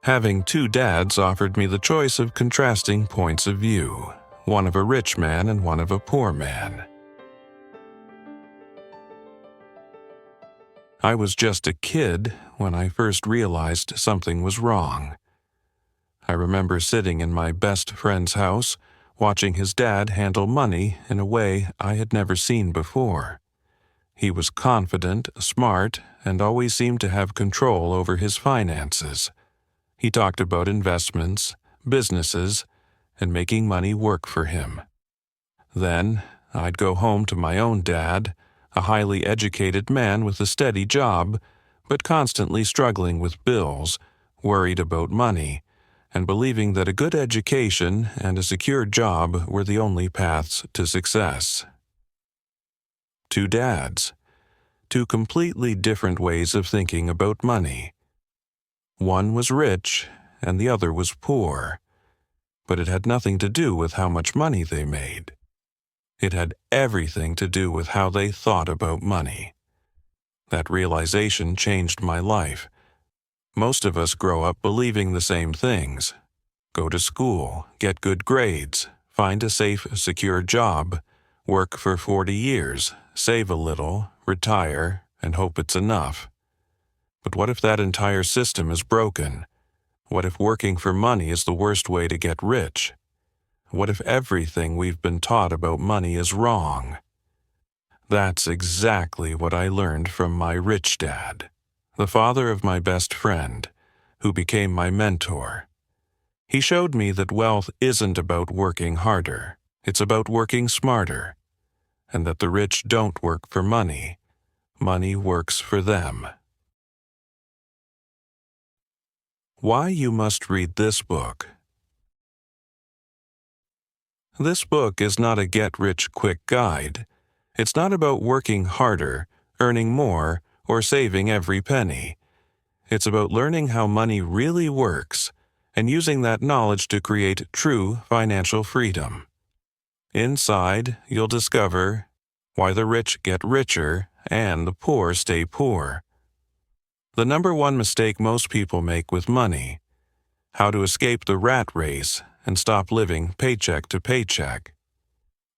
Having two dads offered me the choice of contrasting points of view, one of a rich man and one of a poor man. I was just a kid when I first realized something was wrong. I remember sitting in my best friend's house, watching his dad handle money in a way I had never seen before. He was confident, smart, and always seemed to have control over his finances. He talked about investments, businesses, and making money work for him. Then, I'd go home to my own dad, a highly educated man with a steady job, but constantly struggling with bills, worried about money, and believing that a good education and a secure job were the only paths to success. Two dads. Two completely different ways of thinking about money. One was rich, and the other was poor. But it had nothing to do with how much money they made. It had everything to do with how they thought about money. That realization changed my life. Most of us grow up believing the same things. Go to school, get good grades, find a safe, secure job, work for 40 years, save a little, retire, and hope it's enough. But what if that entire system is broken? What if working for money is the worst way to get rich? What if everything we've been taught about money is wrong? That's exactly what I learned from my rich dad, the father of my best friend, who became my mentor. He showed me that wealth isn't about working harder, it's about working smarter, and that the rich don't work for money. Money works for them. Why you must read this book. This book is not a get-rich-quick guide. It's not about working harder, earning more, or saving every penny. It's about learning how money really works and using that knowledge to create true financial freedom. Inside, you'll discover why the rich get richer and the poor stay poor. The number one mistake most people make with money: how to escape the rat race and stop living paycheck to paycheck.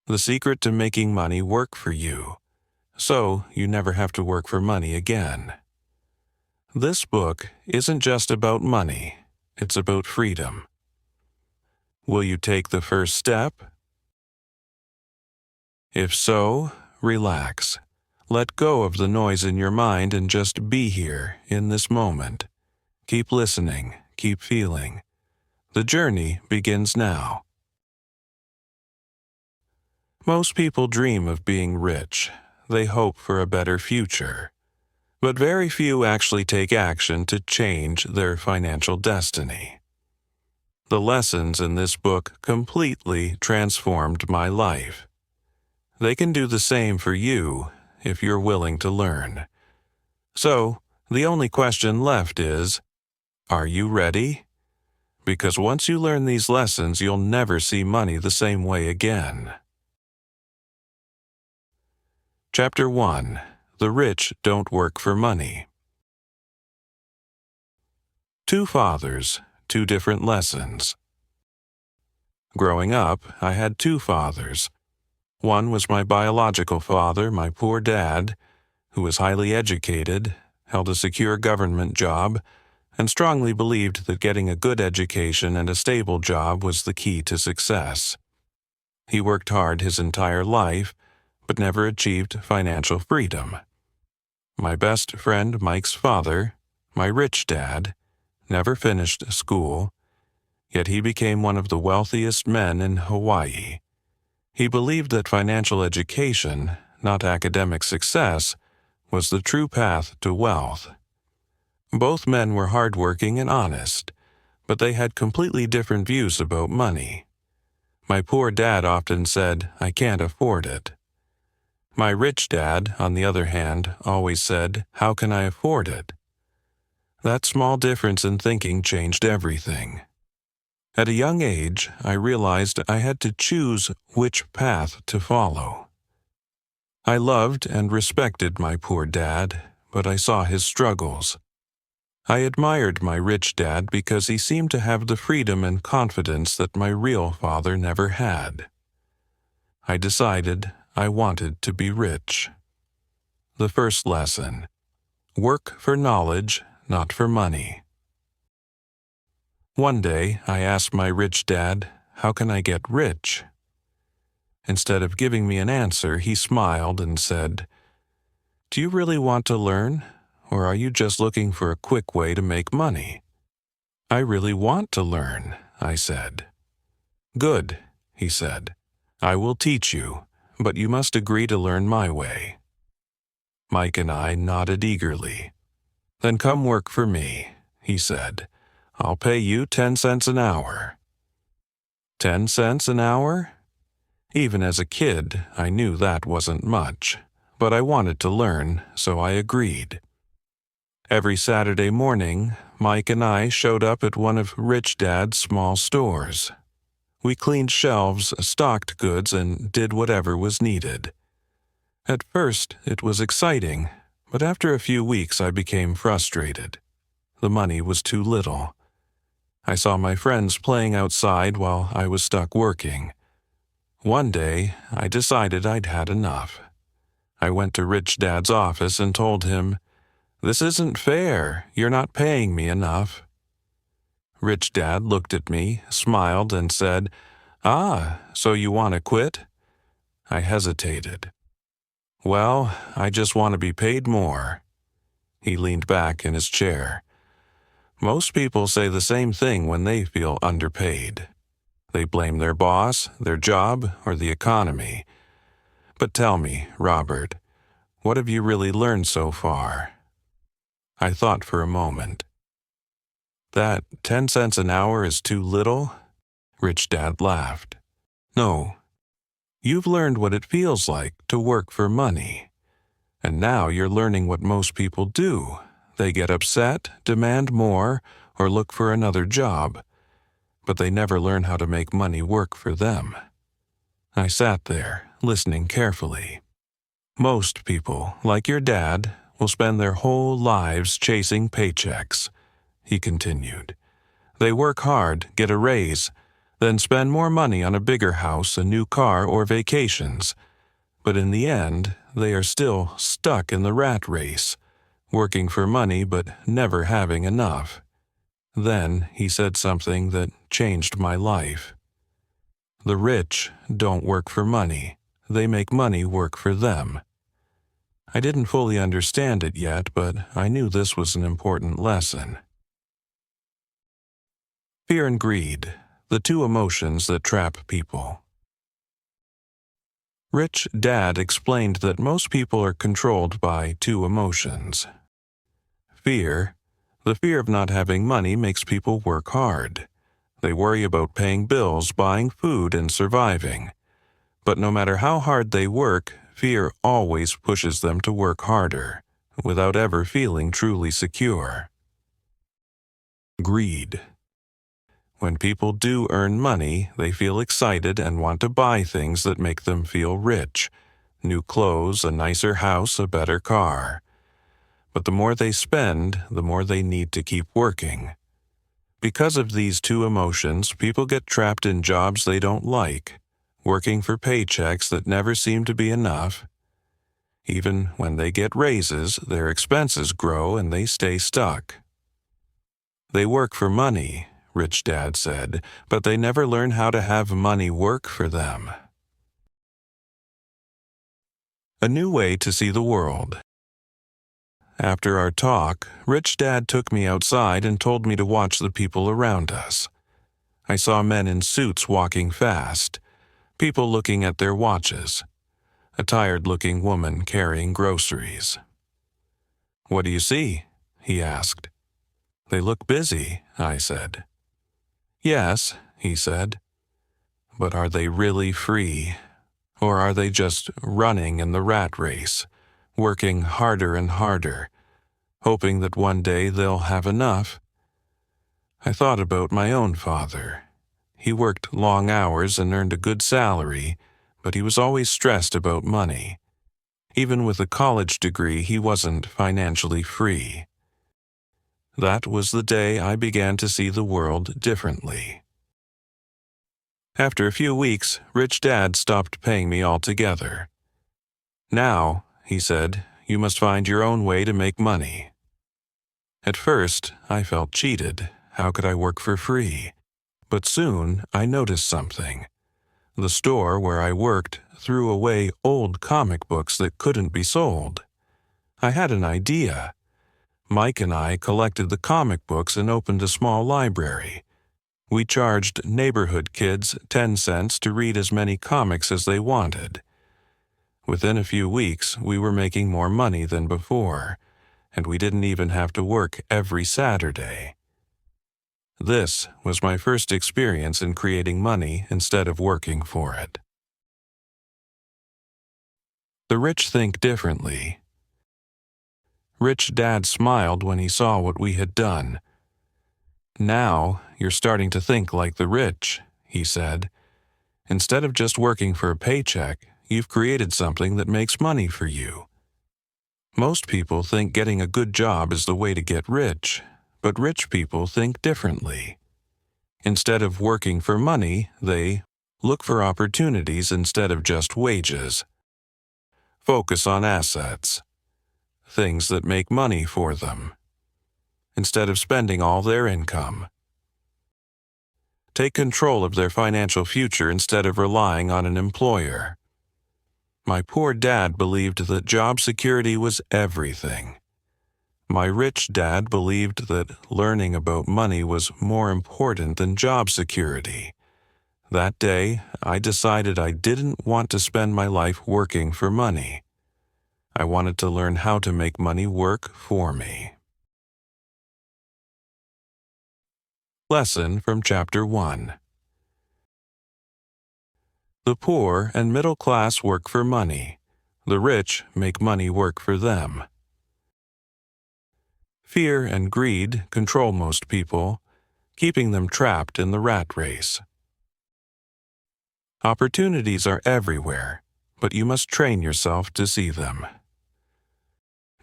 The secret to making money work for you, so you never have to work for money again. This book isn't just about money, it's about freedom. Will you take the first step? If so, relax. Let go of the noise in your mind and just be here in this moment. Keep listening, keep feeling. The journey begins now. Most people dream of being rich. They hope for a better future. But very few actually take action to change their financial destiny. The lessons in this book completely transformed my life. They can do the same for you if you're willing to learn. So, the only question left is, are you ready? Because once you learn these lessons, you'll never see money the same way again. Chapter 1. The Rich Don't Work for Money. Two fathers, two different lessons. Growing up, I had two fathers. One was my biological father, my poor dad, who was highly educated, held a secure government job, and strongly believed that getting a good education and a stable job was the key to success. He worked hard his entire life, but never achieved financial freedom. My best friend Mike's father, my rich dad, never finished school, yet he became one of the wealthiest men in Hawaii. He believed that financial education, not academic success, was the true path to wealth. Both men were hardworking and honest, but they had completely different views about money. My poor dad often said, "I can't afford it." My rich dad, on the other hand, always said, "How can I afford it?" That small difference in thinking changed everything. At a young age, I realized I had to choose which path to follow. I loved and respected my poor dad, but I saw his struggles. I admired my rich dad because he seemed to have the freedom and confidence that my real father never had. I decided I wanted to be rich. The first lesson: work for knowledge, not for money. One day, I asked my rich dad, "How can I get rich?" Instead of giving me an answer, he smiled and said, "Do you really want to learn, or are you just looking for a quick way to make money?" "I really want to learn," I said. "Good," he said. "I will teach you, but you must agree to learn my way." Mike and I nodded eagerly. "Then come work for me," he said. "I'll pay you 10 cents an hour." 10 cents an hour? Even as a kid, I knew that wasn't much, but I wanted to learn, so I agreed. Every Saturday morning, Mike and I showed up at one of Rich Dad's small stores. We cleaned shelves, stocked goods, and did whatever was needed. At first, it was exciting, but after a few weeks I became frustrated. The money was too little. I saw my friends playing outside while I was stuck working. One day, I decided I'd had enough. I went to Rich Dad's office and told him, "This isn't fair. You're not paying me enough." Rich Dad looked at me, smiled, and said, "Ah, so you want to quit?" I hesitated. "Well, I just want to be paid more." He leaned back in his chair. Most people say the same thing when they feel underpaid. They blame their boss, their job, or the economy. But tell me, Robert, what have you really learned so far? I thought for a moment. That 10 cents an hour is too little? Rich Dad laughed. No. You've learned what it feels like to work for money. And now you're learning what most people do. They get upset, demand more, or look for another job. But they never learn how to make money work for them. I sat there, listening carefully. Most people, like your dad, will spend their whole lives chasing paychecks, he continued. They work hard, get a raise, then spend more money on a bigger house, a new car, or vacations. But in the end, they are still stuck in the rat race, working for money but never having enough. Then he said something that changed my life. The rich don't work for money. They make money work for them. I didn't fully understand it yet, but I knew this was an important lesson. Fear and greed, the two emotions that trap people. Rich Dad explained that most people are controlled by two emotions. Fear. The fear of not having money makes people work hard. They worry about paying bills, buying food, and surviving. But no matter how hard they work, fear always pushes them to work harder, without ever feeling truly secure. Greed. When people do earn money, they feel excited and want to buy things that make them feel rich. New clothes, a nicer house, a better car. But the more they spend, the more they need to keep working. Because of these two emotions, people get trapped in jobs they don't like, working for paychecks that never seem to be enough. Even when they get raises, their expenses grow and they stay stuck. They work for money, Rich Dad said, but they never learn how to have money work for them. A new way to see the world. After our talk, Rich Dad took me outside and told me to watch the people around us. I saw men in suits walking fast, people looking at their watches, a tired-looking woman carrying groceries. "What do you see?" he asked. "They look busy," I said. "Yes," he said. "But are they really free? Or are they just running in the rat race, working harder and harder, hoping that one day they'll have enough?" I thought about my own father. He worked long hours and earned a good salary, but he was always stressed about money. Even with a college degree, he wasn't financially free. That was the day I began to see the world differently. After a few weeks, Rich Dad stopped paying me altogether. "Now," he said, "you must find your own way to make money." At first, I felt cheated. How could I work for free? But soon, I noticed something. The store where I worked threw away old comic books that couldn't be sold. I had an idea. Mike and I collected the comic books and opened a small library. We charged neighborhood kids 10 cents to read as many comics as they wanted. Within a few weeks, we were making more money than before, and we didn't even have to work every Saturday. This was my first experience in creating money instead of working for it. The rich think differently. Rich Dad smiled when he saw what we had done. "Now, you're starting to think like the rich," he said. "Instead of just working for a paycheck, you've created something that makes money for you." Most people think getting a good job is the way to get rich, but rich people think differently. Instead of working for money, they look for opportunities instead of just wages. Focus on assets, things that make money for them, instead of spending all their income. Take control of their financial future instead of relying on an employer. My poor dad believed that job security was everything. My rich dad believed that learning about money was more important than job security. That day, I decided I didn't want to spend my life working for money. I wanted to learn how to make money work for me. Lesson from Chapter 1. The poor and middle class work for money. The rich make money work for them. Fear and greed control most people, keeping them trapped in the rat race. Opportunities are everywhere, but you must train yourself to see them.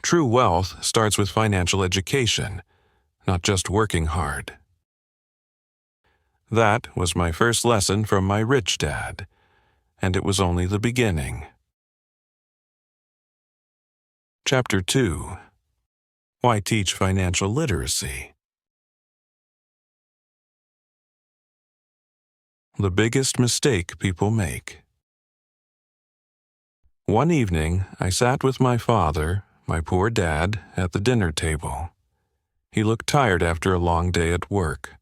True wealth starts with financial education, not just working hard. That was my first lesson from my rich dad, and it was only the beginning. Chapter 2. Why teach financial literacy? The biggest mistake people make. One evening, I sat with my father, my poor dad, at the dinner table. He looked tired after a long day at work.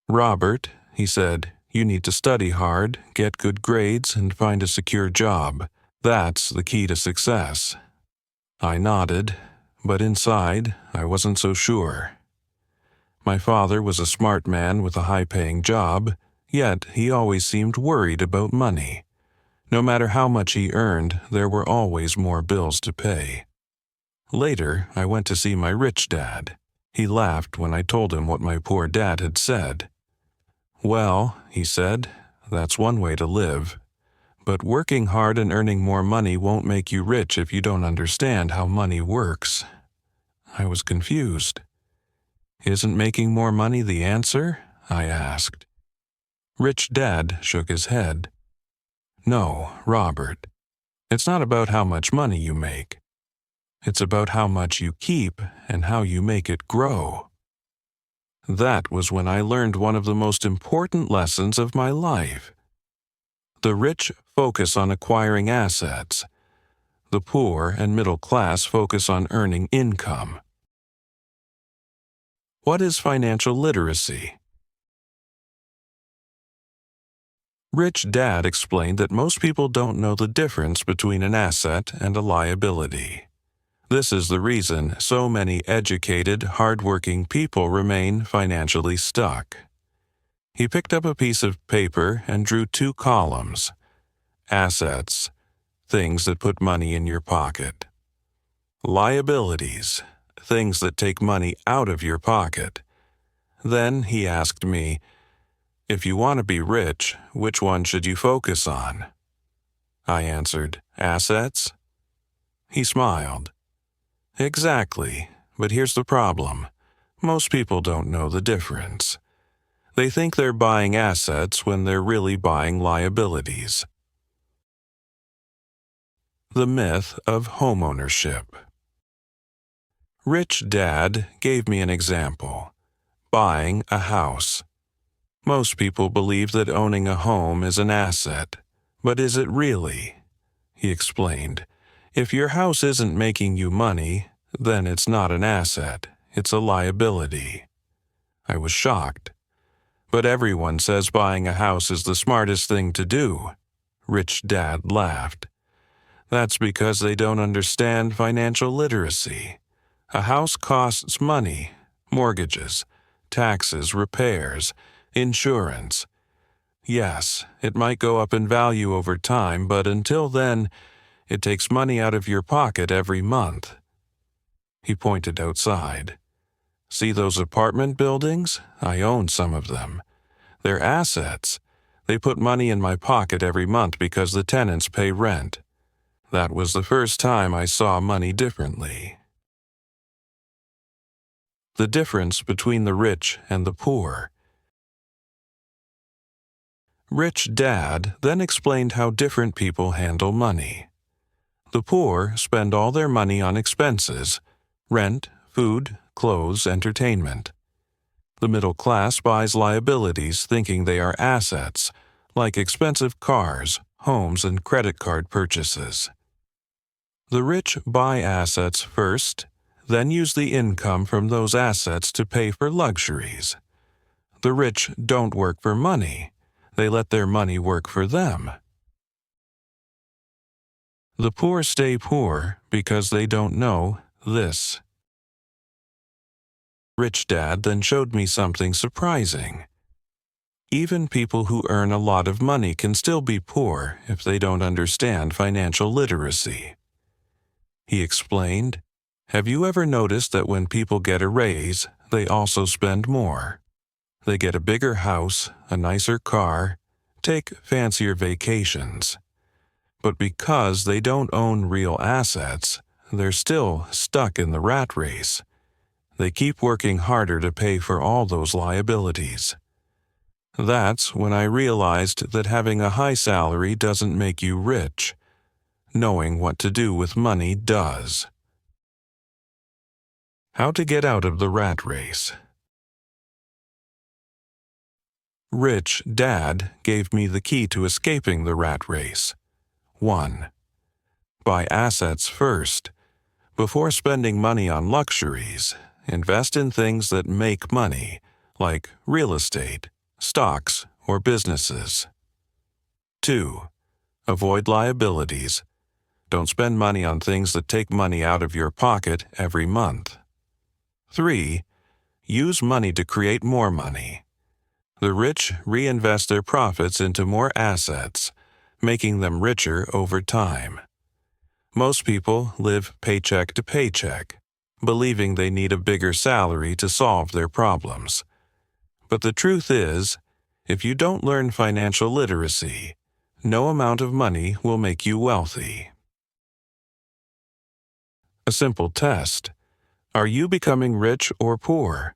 "Robert," he said, "you need to study hard, get good grades, and find a secure job. That's the key to success." I nodded, but inside, I wasn't so sure. My father was a smart man with a high-paying job, yet he always seemed worried about money. No matter how much he earned, there were always more bills to pay. Later, I went to see my rich dad. He laughed when I told him what my poor dad had said. "Well," he said, "that's one way to live. But working hard and earning more money won't make you rich if you don't understand how money works." I was confused. "Isn't making more money the answer?" I asked. Rich Dad shook his head. "No, Robert. It's not about how much money you make. It's about how much you keep and how you make it grow." That was when I learned one of the most important lessons of my life. The rich focus on acquiring assets. The poor and middle class focus on earning income. What is financial literacy? Rich Dad explained that most people don't know the difference between an asset and a liability. This is the reason so many educated, hardworking people remain financially stuck. He picked up a piece of paper and drew 2 columns. Assets, things that put money in your pocket. Liabilities, things that take money out of your pocket. Then he asked me, "If you want to be rich, which one should you focus on?" I answered, "Assets." He smiled. "Exactly, but here's the problem. Most people don't know the difference. They think they're buying assets when they're really buying liabilities. The myth of homeownership. Rich Dad gave me an example. Buying a house. Most people believe that owning a home is an asset. But is it really? He explained. If your house isn't making you money, then it's not an asset. It's a liability. I was shocked. But everyone says buying a house is the smartest thing to do. Rich Dad laughed. That's because they don't understand financial literacy. A house costs money, mortgages, taxes, repairs, insurance. Yes, it might go up in value over time, but until then, it takes money out of your pocket every month. He pointed outside. See those apartment buildings? I own some of them. They're assets. They put money in my pocket every month because the tenants pay rent. That was the first time I saw money differently. The difference between the rich and the poor. Rich Dad then explained how different people handle money. The poor spend all their money on expenses, rent, food, clothes, entertainment. The middle class buys liabilities thinking they are assets, like expensive cars, homes, and credit card purchases. The rich buy assets first, then use the income from those assets to pay for luxuries. The rich don't work for money. They let their money work for them. The poor stay poor because they don't know this. Rich Dad then showed me something surprising. Even people who earn a lot of money can still be poor if they don't understand financial literacy. He explained, have you ever noticed that when people get a raise, they also spend more? They get a bigger house, a nicer car, take fancier vacations. But because they don't own real assets, they're still stuck in the rat race. They keep working harder to pay for all those liabilities. That's when I realized that having a high salary doesn't make you rich. Knowing what to do with money does. How to get out of the rat race. Rich Dad gave me the key to escaping the rat race. 1. Buy assets first. Before spending money on luxuries, invest in things that make money, like real estate, stocks, or businesses. 2. Avoid liabilities. Don't spend money on things that take money out of your pocket every month. 3. Use money to create more money. The rich reinvest their profits into more assets, making them richer over time. Most people live paycheck to paycheck, believing they need a bigger salary to solve their problems. But the truth is, if you don't learn financial literacy, no amount of money will make you wealthy. A simple test. Are you becoming rich or poor?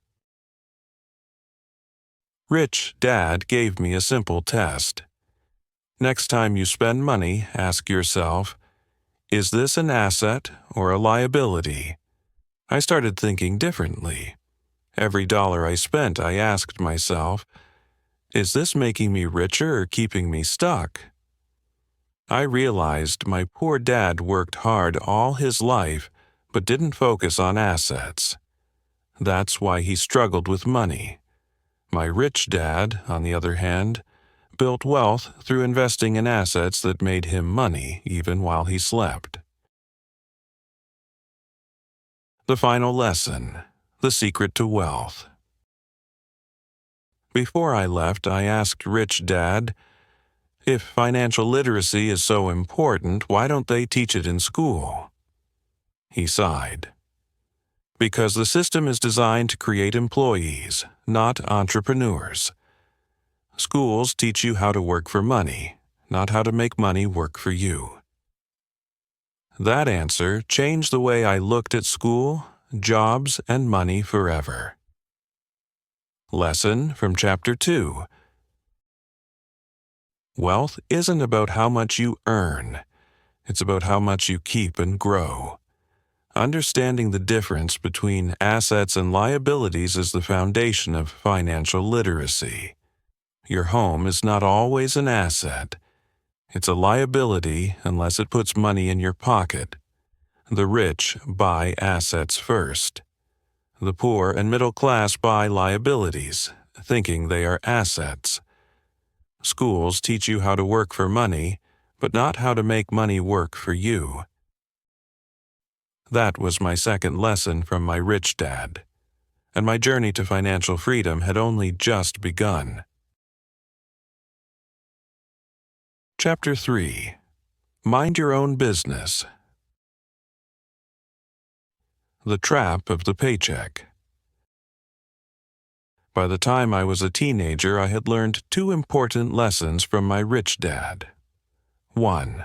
Rich Dad gave me a simple test. Next time you spend money, ask yourself, is this an asset or a liability? I started thinking differently. Every dollar I spent, I asked myself, is this making me richer or keeping me stuck? I realized my poor dad worked hard all his life, but didn't focus on assets. That's why he struggled with money. My rich dad, on the other hand, built wealth through investing in assets that made him money even while he slept. The final lesson, the secret to wealth. Before I left, I asked Rich Dad, if financial literacy is so important, why don't they teach it in school? He sighed. Because the system is designed to create employees, not entrepreneurs. Schools teach you how to work for money, not how to make money work for you. That answer changed the way I looked at school, jobs, and money forever. Lesson from Chapter 2. Wealth isn't about how much you earn. It's about how much you keep and grow. Understanding the difference between assets and liabilities is the foundation of financial literacy. Your home is not always an asset. It's a liability unless it puts money in your pocket. The rich buy assets first. The poor and middle class buy liabilities, thinking they are assets. Schools teach you how to work for money, but not how to make money work for you. That was my second lesson from my rich dad, and my journey to financial freedom had only just begun. Chapter 3. Mind Your Own Business. The Trap of the Paycheck. By the time I was a teenager, I had learned two important lessons from my rich dad. 1.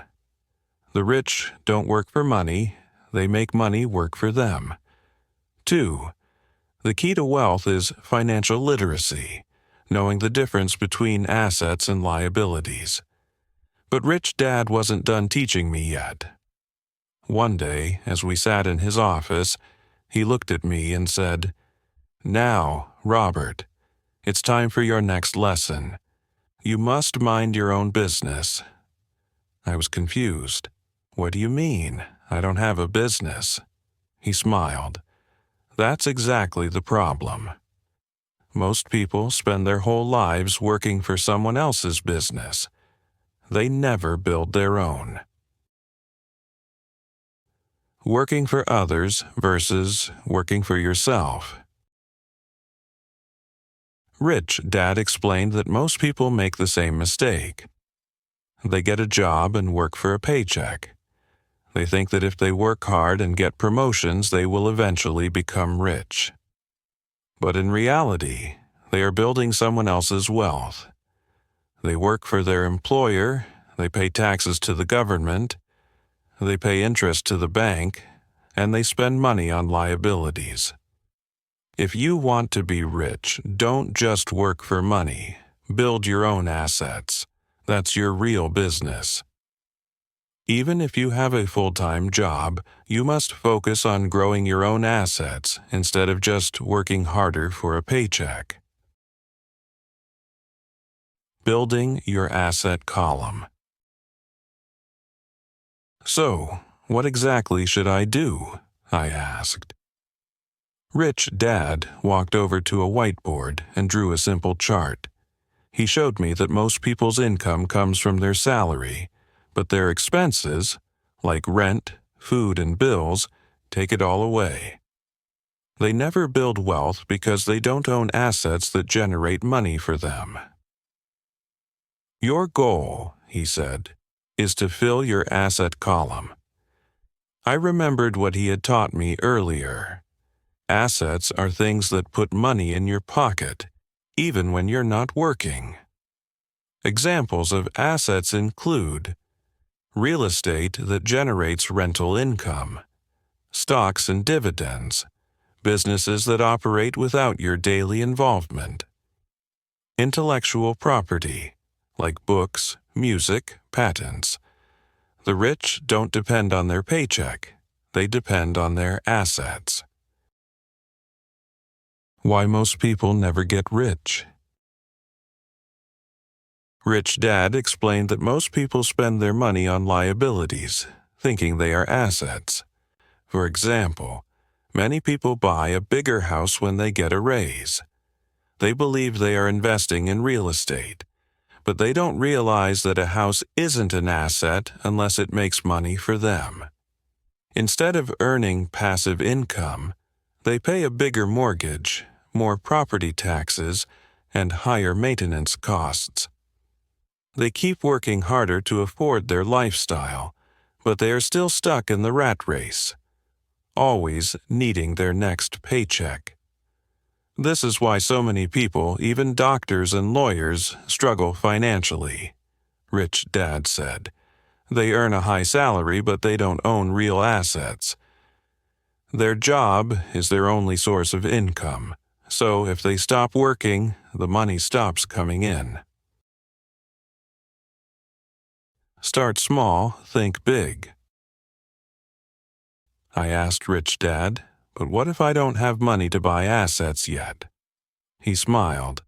The rich don't work for money, they make money work for them. 2. The key to wealth is financial literacy, knowing the difference between assets and liabilities. But Rich Dad wasn't done teaching me yet. One day, as we sat in his office, he looked at me and said, "Now, Robert, it's time for your next lesson. You must mind your own business." I was confused. "What do you mean? I don't have a business." He smiled. "That's exactly the problem. Most people spend their whole lives working for someone else's business. They never build their own." Working for others versus working for yourself. Rich Dad explained that most people make the same mistake. They get a job and work for a paycheck. They think that if they work hard and get promotions, they will eventually become rich. But in reality, they are building someone else's wealth. They work for their employer, they pay taxes to the government, they pay interest to the bank, and they spend money on liabilities. If you want to be rich, don't just work for money. Build your own assets. That's your real business. Even if you have a full-time job, you must focus on growing your own assets instead of just working harder for a paycheck. Building your asset column. So, what exactly should I do? I asked. Rich Dad walked over to a whiteboard and drew a simple chart. He showed me that most people's income comes from their salary, but their expenses, like rent, food, and bills, take it all away. They never build wealth because they don't own assets that generate money for them. Your goal, he said, is to fill your asset column. I remembered what he had taught me earlier. Assets are things that put money in your pocket, even when you're not working. Examples of assets include real estate that generates rental income, stocks and dividends, businesses that operate without your daily involvement, intellectual property, like books, music, patents. The rich don't depend on their paycheck, they depend on their assets. Why most people never get rich. Rich Dad explained that most people spend their money on liabilities, thinking they are assets. For example, many people buy a bigger house when they get a raise. They believe they are investing in real estate, but they don't realize that a house isn't an asset unless it makes money for them. Instead of earning passive income, they pay a bigger mortgage, more property taxes, and higher maintenance costs. They keep working harder to afford their lifestyle, but they are still stuck in the rat race, always needing their next paycheck. This is why so many people, even doctors and lawyers, struggle financially, Rich Dad said. They earn a high salary, but they don't own real assets. Their job is their only source of income, So if they stop working, the money stops coming in. Start small, think big. I asked Rich Dad, but what if I don't have money to buy assets yet? He smiled.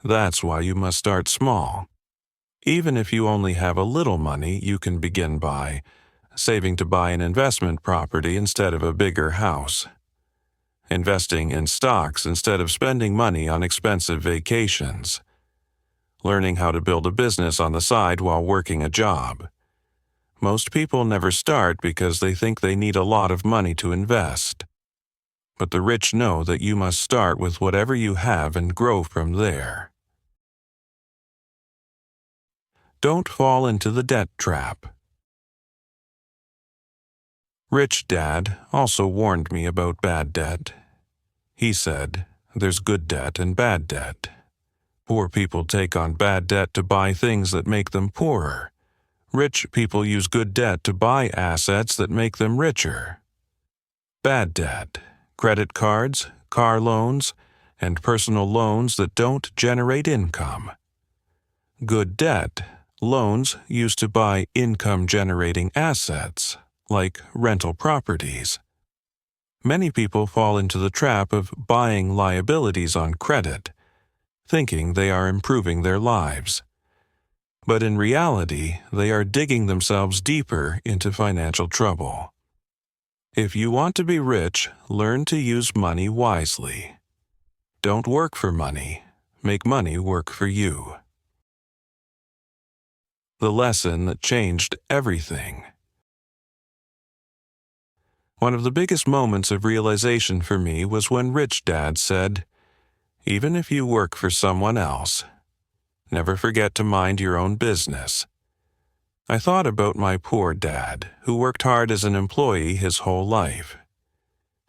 That's why you must start small. Even if you only have a little money, you can begin by saving to buy an investment property instead of a bigger house, investing in stocks instead of spending money on expensive vacations, learning how to build a business on the side while working a job. Most people never start because they think they need a lot of money to invest. But the rich know that you must start with whatever you have and grow from there. Don't fall into the debt trap. Rich Dad also warned me about bad debt. He said, there's good debt and bad debt. Poor people take on bad debt to buy things that make them poorer. Rich people use good debt to buy assets that make them richer. Bad debt, credit cards, car loans, and personal loans that don't generate income. Good debt, loans used to buy income-generating assets, like rental properties. Many people fall into the trap of buying liabilities on credit, thinking they are improving their lives. But in reality, they are digging themselves deeper into financial trouble. If you want to be rich, learn to use money wisely. Don't work for money. Make money work for you. The lesson that changed everything. One of the biggest moments of realization for me was when Rich Dad said, even if you work for someone else, never forget to mind your own business. I thought about my poor dad, who worked hard as an employee his whole life.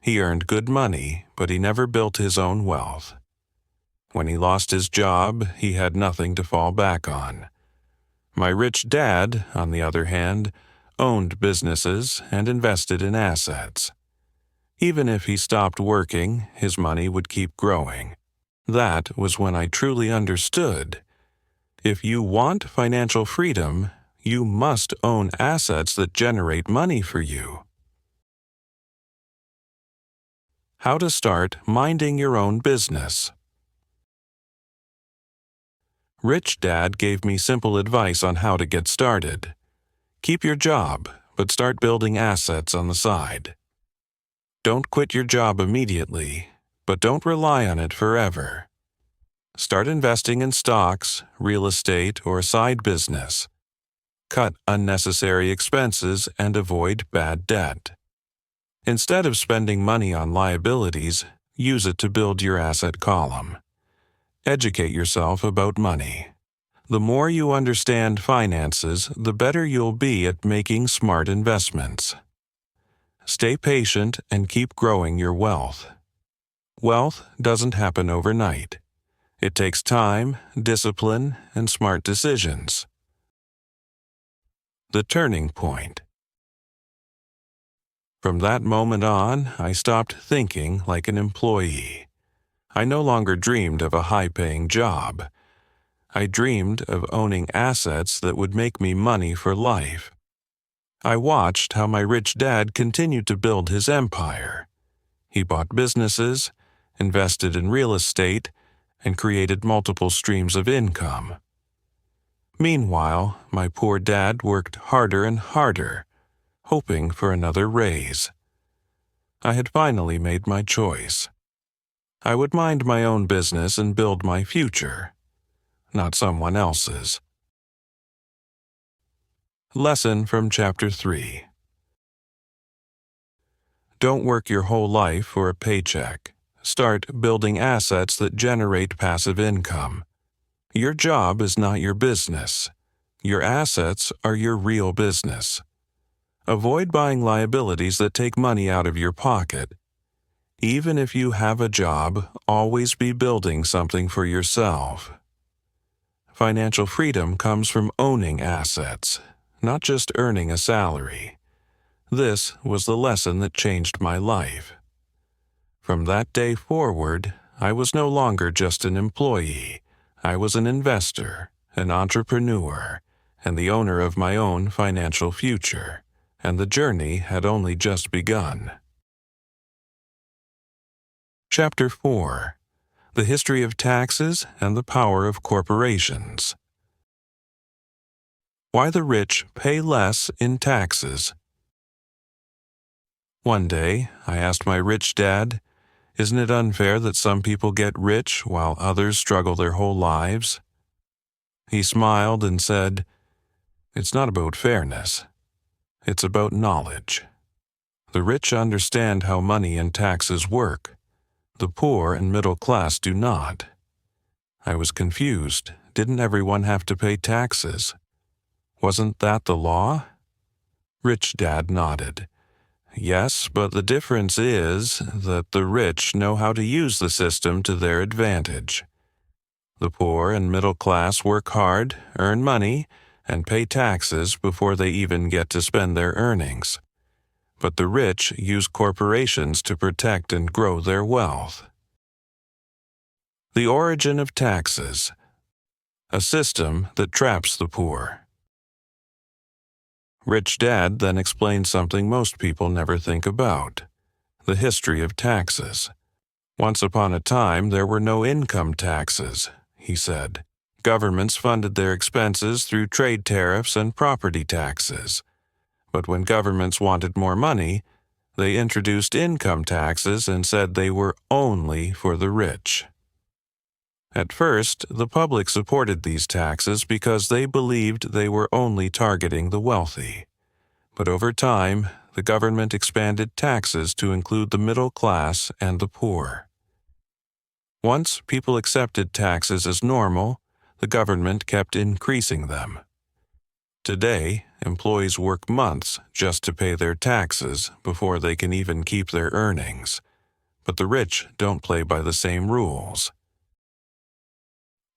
He earned good money, but he never built his own wealth. When he lost his job, he had nothing to fall back on. My rich dad, on the other hand, owned businesses and invested in assets. Even if he stopped working, his money would keep growing. That was when I truly understood. If you want financial freedom, you must own assets that generate money for you. How to start minding your own business. Rich Dad gave me simple advice on how to get started. Keep your job, but start building assets on the side. Don't quit your job immediately, but don't rely on it forever. Start investing in stocks, real estate, or a side business. Cut unnecessary expenses and avoid bad debt. Instead of spending money on liabilities, use it to build your asset column. Educate yourself about money. The more you understand finances, the better you'll be at making smart investments. Stay patient and keep growing your wealth. Wealth doesn't happen overnight. It takes time, discipline, and smart decisions. The turning point. From that moment on, I stopped thinking like an employee. I no longer dreamed of a high-paying job. I dreamed of owning assets that would make me money for life. I watched how my rich dad continued to build his empire. He bought businesses, invested in real estate, and created multiple streams of income. Meanwhile, my poor dad worked harder and harder, hoping for another raise. I had finally made my choice. I would mind my own business and build my future, not someone else's. Lesson from Chapter 3. Don't work your whole life for a paycheck. Start building assets that generate passive income. Your job is not your business. Your assets are your real business. Avoid buying liabilities that take money out of your pocket. Even if you have a job, always be building something for yourself. Financial freedom comes from owning assets, not just earning a salary. This was the lesson that changed my life. From that day forward, I was no longer just an employee. I was an investor, an entrepreneur, and the owner of my own financial future, and the journey had only just begun. Chapter 4: The History of Taxes and the Power of Corporations. Why the rich pay less in taxes. One day, I asked my rich dad, "Isn't it unfair that some people get rich while others struggle their whole lives?" He smiled and said, "It's not about fairness. It's about knowledge. The rich understand how money and taxes work. The poor and middle class do not." I was confused. Didn't everyone have to pay taxes? Wasn't that the law? Rich Dad nodded. Yes, but the difference is that the rich know how to use the system to their advantage. The poor and middle class work hard, earn money, and pay taxes before they even get to spend their earnings. But the rich use corporations to protect and grow their wealth. The origin of taxes. A system that traps the poor. Rich Dad then explained something most people never think about: the history of taxes. Once upon a time, there were no income taxes, he said. Governments funded their expenses through trade tariffs and property taxes. But when governments wanted more money, they introduced income taxes and said they were only for the rich. At first, the public supported these taxes because they believed they were only targeting the wealthy. But over time, the government expanded taxes to include the middle class and the poor. Once people accepted taxes as normal, the government kept increasing them. Today, employees work months just to pay their taxes before they can even keep their earnings. But the rich don't play by the same rules.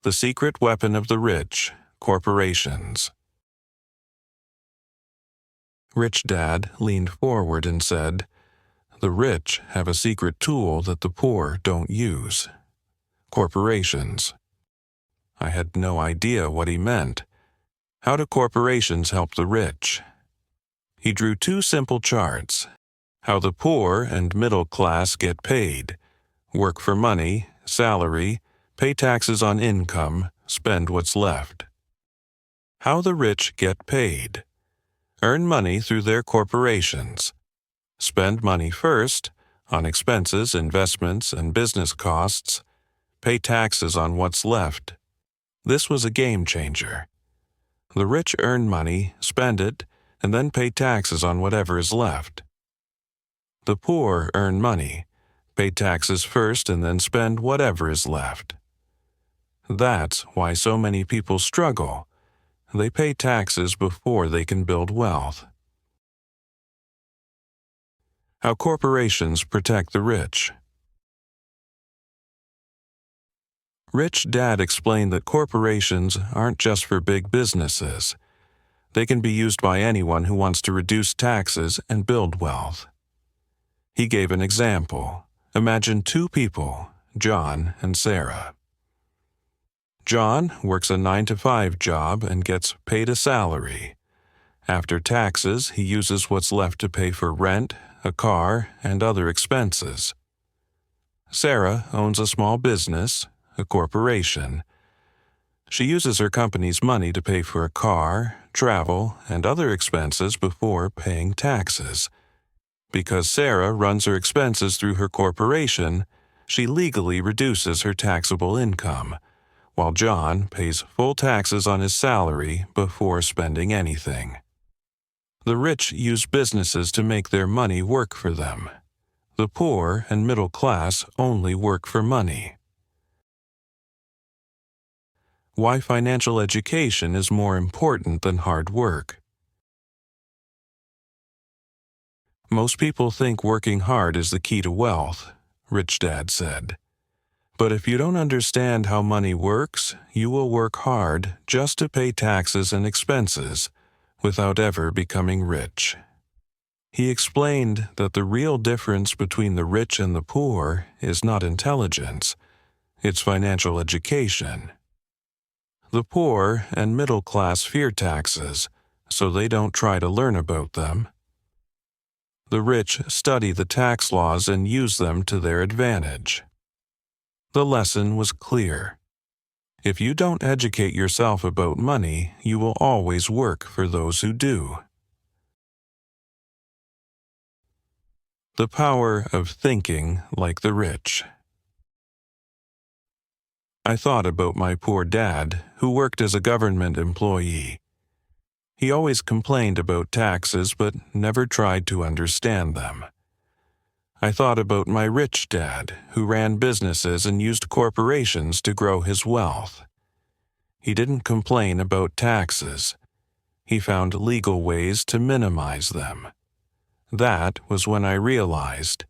The secret weapon of the rich: corporations. Rich Dad leaned forward and said, "The rich have a secret tool that the poor don't use: corporations." I had no idea what he meant. How do corporations help the rich? He drew two simple charts: how the poor and middle class get paid, work for money, salary, pay taxes on income, spend what's left. How the rich get paid: earn money through their corporations, spend money first on expenses, investments, and business costs, pay taxes on what's left. This was a game changer. The rich earn money, spend it, and then pay taxes on whatever is left. The poor earn money, pay taxes first, and then spend whatever is left. That's why so many people struggle. They pay taxes before they can build wealth. How corporations protect the rich. Rich Dad explained that corporations aren't just for big businesses. They can be used by anyone who wants to reduce taxes and build wealth. He gave an example. Imagine two people, John and Sarah. John works a 9-to-5 job and gets paid a salary. After taxes, he uses what's left to pay for rent, a car, and other expenses. Sarah owns a small business, a corporation. She uses her company's money to pay for a car, travel, and other expenses before paying taxes. Because Sarah runs her expenses through her corporation, she legally reduces her taxable income, while John pays full taxes on his salary before spending anything. The rich use businesses to make their money work for them. The poor and middle class only work for money. Why financial education is more important than hard work. Most people think working hard is the key to wealth, Rich Dad said. But if you don't understand how money works, you will work hard just to pay taxes and expenses without ever becoming rich. He explained that the real difference between the rich and the poor is not intelligence, It's financial education. The poor and middle class fear taxes, so they don't try to learn about them. The rich study the tax laws and use them to their advantage. The lesson was clear. If you don't educate yourself about money, you will always work for those who do. The power of thinking like the rich. I thought about my poor dad, who worked as a government employee. He always complained about taxes but never tried to understand them. I thought about my rich dad, who ran businesses and used corporations to grow his wealth. He didn't complain about taxes. He found legal ways to minimize them. That was when I realized,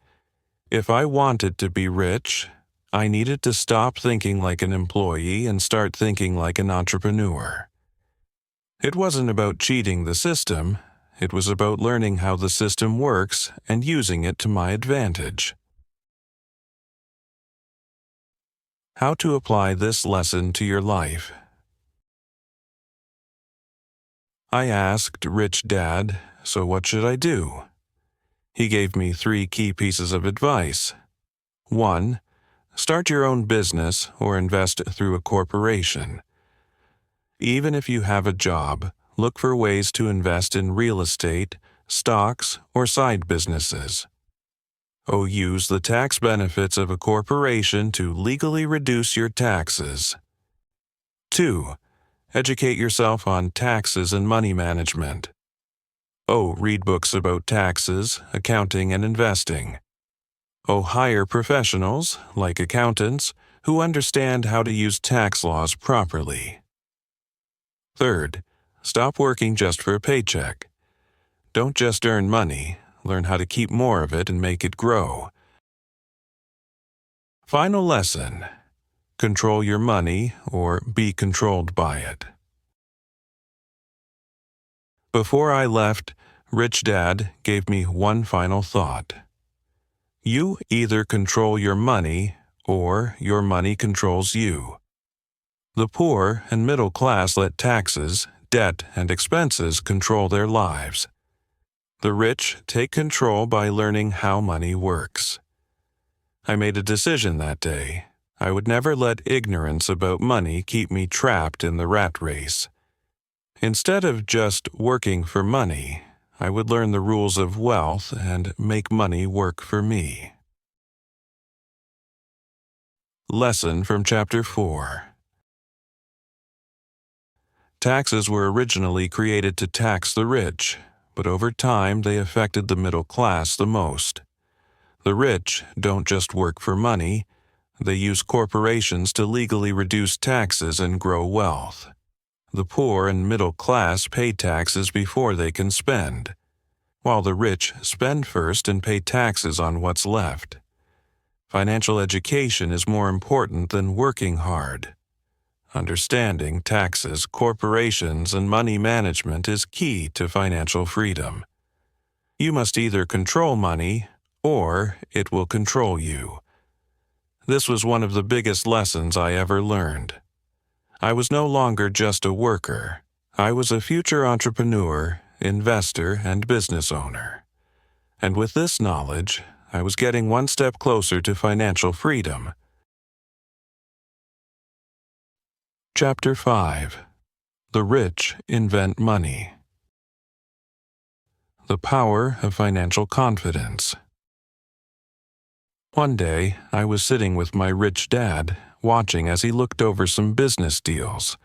if I wanted to be rich, I needed to stop thinking like an employee and start thinking like an entrepreneur. It wasn't about cheating the system. It was about learning how the system works and using it to my advantage. How to apply this lesson to your life. I asked Rich Dad, "So what should I do?" He gave me 3 key pieces of advice. 1. Start your own business or invest through a corporation. Even if you have a job, look for ways to invest in real estate, stocks, or side businesses. Use the tax benefits of a corporation to legally reduce your taxes. 2. Educate yourself on taxes and money management. Read books about taxes, accounting, and investing. Hire professionals, like accountants, who understand how to use tax laws properly. 3. Stop working just for a paycheck. Don't just earn money, learn how to keep more of it and make it grow. Final lesson: control your money or be controlled by it. Before I left, Rich Dad gave me one final thought. You either control your money or your money controls you. The poor and middle class let taxes, debt, and expenses control their lives. The rich take control by learning how money works. I made a decision that day. I would never let ignorance about money keep me trapped in the rat race. Instead of just working for money, I would learn the rules of wealth and make money work for me. Lesson from Chapter 4. Taxes were originally created to tax the rich, but over time they affected the middle class the most. The rich don't just work for money, they use corporations to legally reduce taxes and grow wealth. The poor and middle class pay taxes before they can spend, while the rich spend first and pay taxes on what's left. Financial education is more important than working hard. Understanding taxes, corporations, and money management is key to financial freedom. You must either control money or it will control you. This was one of the biggest lessons I ever learned. I was no longer just a worker. I was a future entrepreneur, investor, and business owner. And with this knowledge, I was getting one step closer to financial freedom. Chapter 5. The Rich Invent Money. The Power of Financial Confidence. One day, I was sitting with my rich dad, watching as he looked over some business deals.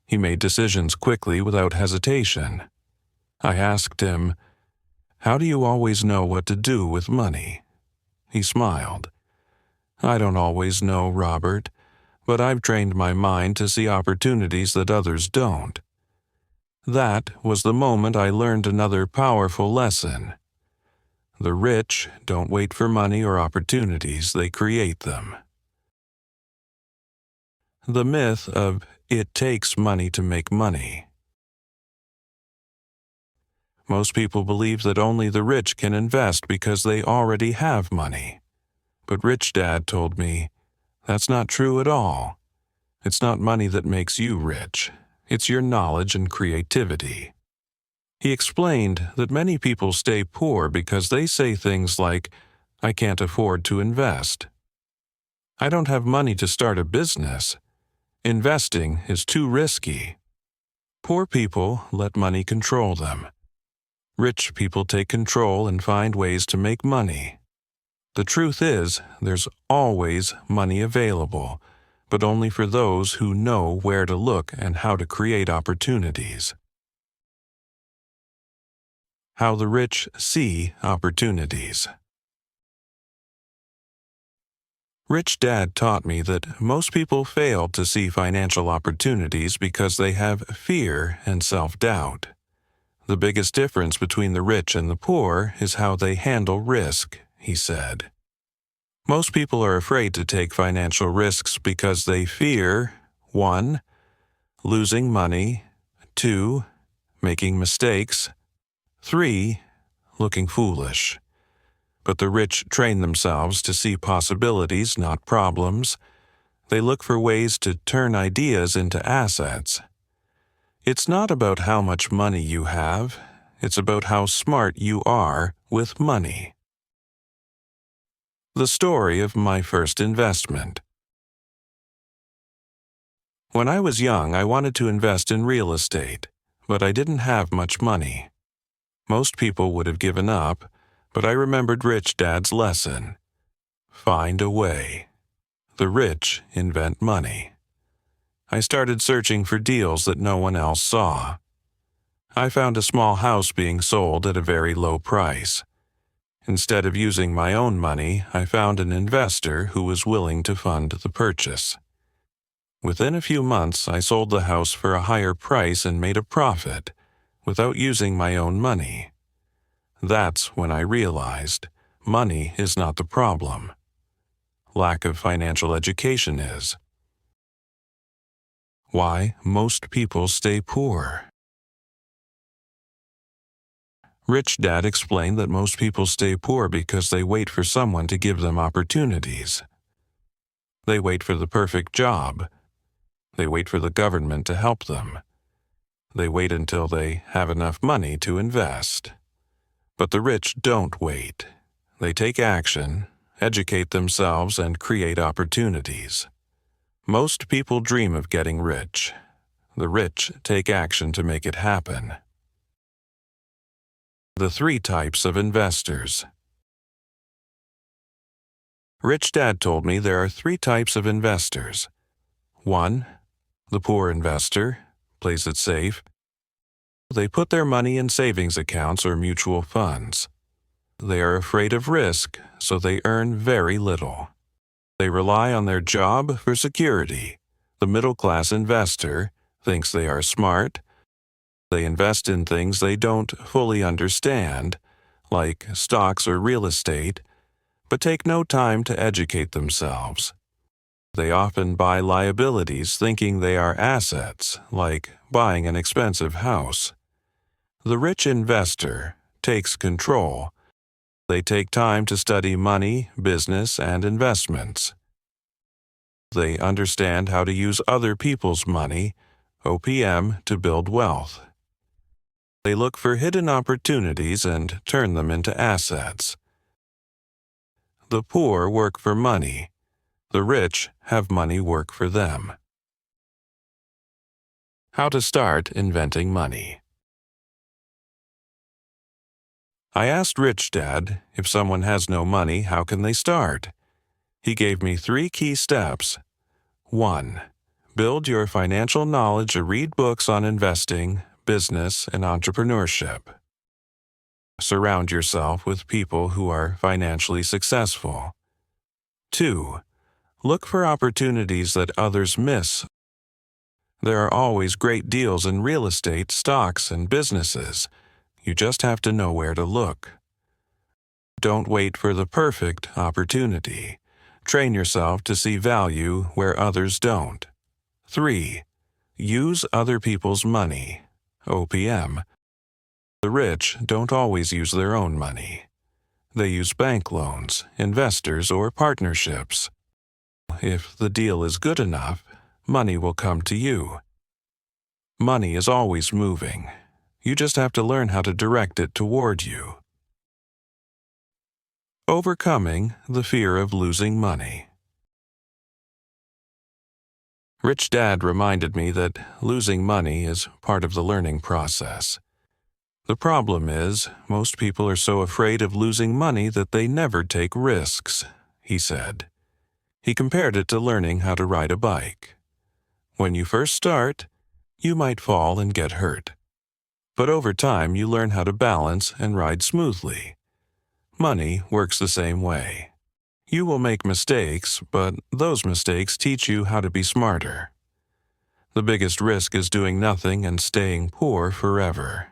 He made decisions quickly without hesitation. I asked him, "How do you always know what to do with money?" He smiled. "I don't always know, Robert, but I've trained my mind to see opportunities that others don't." That was the moment I learned another powerful lesson. The rich don't wait for money or opportunities, they create them. The myth of "it takes money to make money." Most people believe that only the rich can invest because they already have money. But Rich Dad told me, That's not true at all. It's not money that makes you rich. It's your knowledge and creativity. He explained that many people stay poor because they say things like, "I can't afford to invest." "I don't have money to start a business." "Investing is too risky." Poor people let money control them. Rich people take control and find ways to make money. The truth is, there's always money available, but only for those who know where to look and how to create opportunities. How the rich see opportunities. Rich Dad taught me that most people fail to see financial opportunities because they have fear and self-doubt. The biggest difference between the rich and the poor is how they handle risk, he said. Most people are afraid to take financial risks because they fear 1. Losing money, 2. Making mistakes, 3. Looking foolish. But the rich train themselves to see possibilities, not problems. They look for ways to turn ideas into assets. It's not about how much money you have, it's about how smart you are with money. The story of my first investment. When I was young, I wanted to invest in real estate, but I didn't have much money. Most people would have given up, but I remembered Rich Dad's lesson. Find a way. The rich invent money. I started searching for deals that no one else saw. I found a small house being sold at a very low price. Instead of using my own money, I found an investor who was willing to fund the purchase. Within a few months, I sold the house for a higher price and made a profit, without using my own money. That's when I realized money is not the problem. Lack of financial education is. Why most people stay poor. Rich Dad explained that most people stay poor because they wait for someone to give them opportunities. They wait for the perfect job. They wait for the government to help them. They wait until they have enough money to invest. But the rich don't wait. They take action, educate themselves, and create opportunities. Most people dream of getting rich. The rich take action to make it happen. The 3 types of investors. Rich Dad told me there are 3 types of investors. 1. The poor investor, plays it safe. They put their money in savings accounts or mutual funds. They are afraid of risk, so they earn very little. They rely on their job for security. The middle-class investor thinks they are smart. They invest in things they don't fully understand, like stocks or real estate, but take no time to educate themselves. They often buy liabilities thinking they are assets, like buying an expensive house. The rich investor takes control. They take time to study money, business, and investments. They understand how to use other people's money, OPM, to build wealth. They look for hidden opportunities and turn them into assets. The poor work for money. The rich have money work for them. How to start inventing money. I asked Rich Dad, if someone has no money, how can they start? He gave me 3 key steps. 1. Build your financial knowledge or read books on investing, business, and entrepreneurship. Surround yourself with people who are financially successful. 2. Look for opportunities that others miss. There are always great deals in real estate, stocks, and businesses. You just have to know where to look. Don't wait for the perfect opportunity. Train yourself to see value where others don't. 3. Use other people's money, OPM. The rich don't always use their own money. They use bank loans, investors, or partnerships. If the deal is good enough, money will come to you. Money is always moving. You just have to learn how to direct it toward you. Overcoming the fear of losing money. Rich Dad reminded me that losing money is part of the learning process. The problem is, most people are so afraid of losing money that they never take risks, he said. He compared it to learning how to ride a bike. When you first start, you might fall and get hurt. But over time, you learn how to balance and ride smoothly. Money works the same way. You will make mistakes, but those mistakes teach you how to be smarter. The biggest risk is doing nothing and staying poor forever.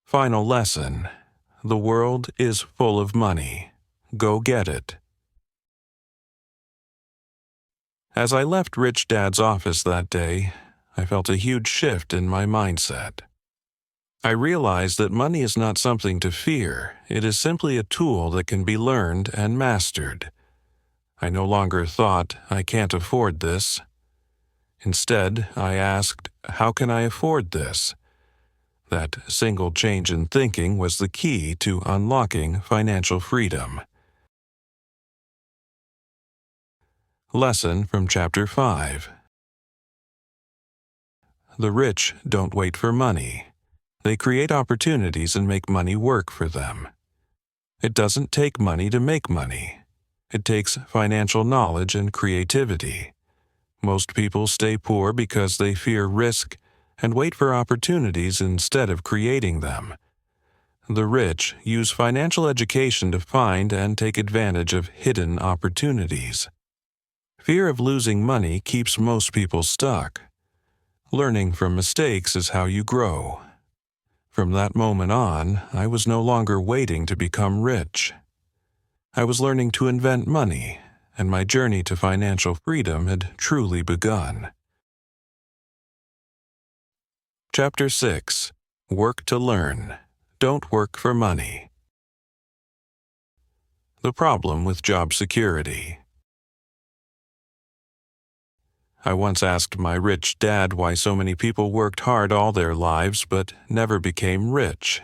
Final lesson. The world is full of money. Go get it. As I left Rich Dad's office that day, I felt a huge shift in my mindset. I realized that money is not something to fear. It is simply a tool that can be learned and mastered. I no longer thought, I can't afford this. Instead, I asked, how can I afford this? That single change in thinking was the key to unlocking financial freedom. Lesson from Chapter 5. The rich don't wait for money. They create opportunities and make money work for them. It doesn't take money to make money. It takes financial knowledge and creativity. Most people stay poor because they fear risk and wait for opportunities instead of creating them. The rich use financial education to find and take advantage of hidden opportunities. Fear of losing money keeps most people stuck. Learning from mistakes is how you grow. From that moment on, I was no longer waiting to become rich. I was learning to invent money, and my journey to financial freedom had truly begun. Chapter 6. Work to learn. Don't work for money. The problem with job security. I once asked my rich dad why so many people worked hard all their lives but never became rich.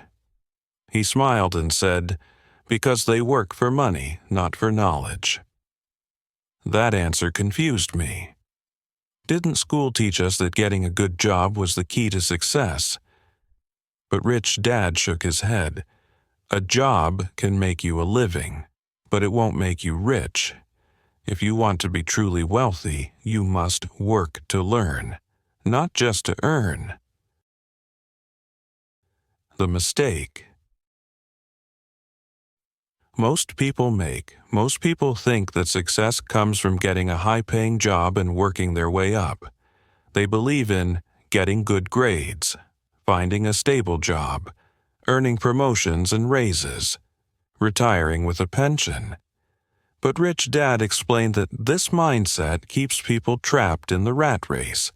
He smiled and said, because they work for money, not for knowledge. That answer confused me. Didn't school teach us that getting a good job was the key to success? But Rich Dad shook his head. A job can make you a living, but it won't make you rich. If you want to be truly wealthy, you must work to learn, not just to earn. The mistake. Most people think that success comes from getting a high-paying job and working their way up. They believe in getting good grades, finding a stable job, earning promotions and raises, retiring with a pension. But Rich Dad explained that this mindset keeps people trapped in the rat race,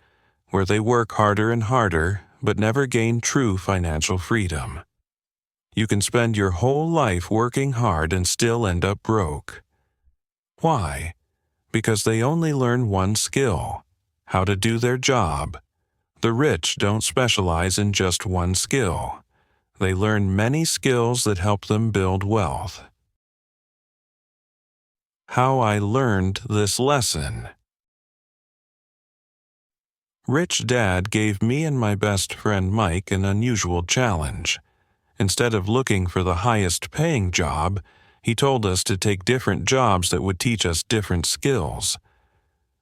where they work harder and harder but never gain true financial freedom. You can spend your whole life working hard and still end up broke. Why? Because they only learn one skill: how to do their job. The rich don't specialize in just one skill. They learn many skills that help them build wealth. How I learned this lesson. Rich Dad gave me and my best friend Mike an unusual challenge. Instead of looking for the highest paying job, he told us to take different jobs that would teach us different skills.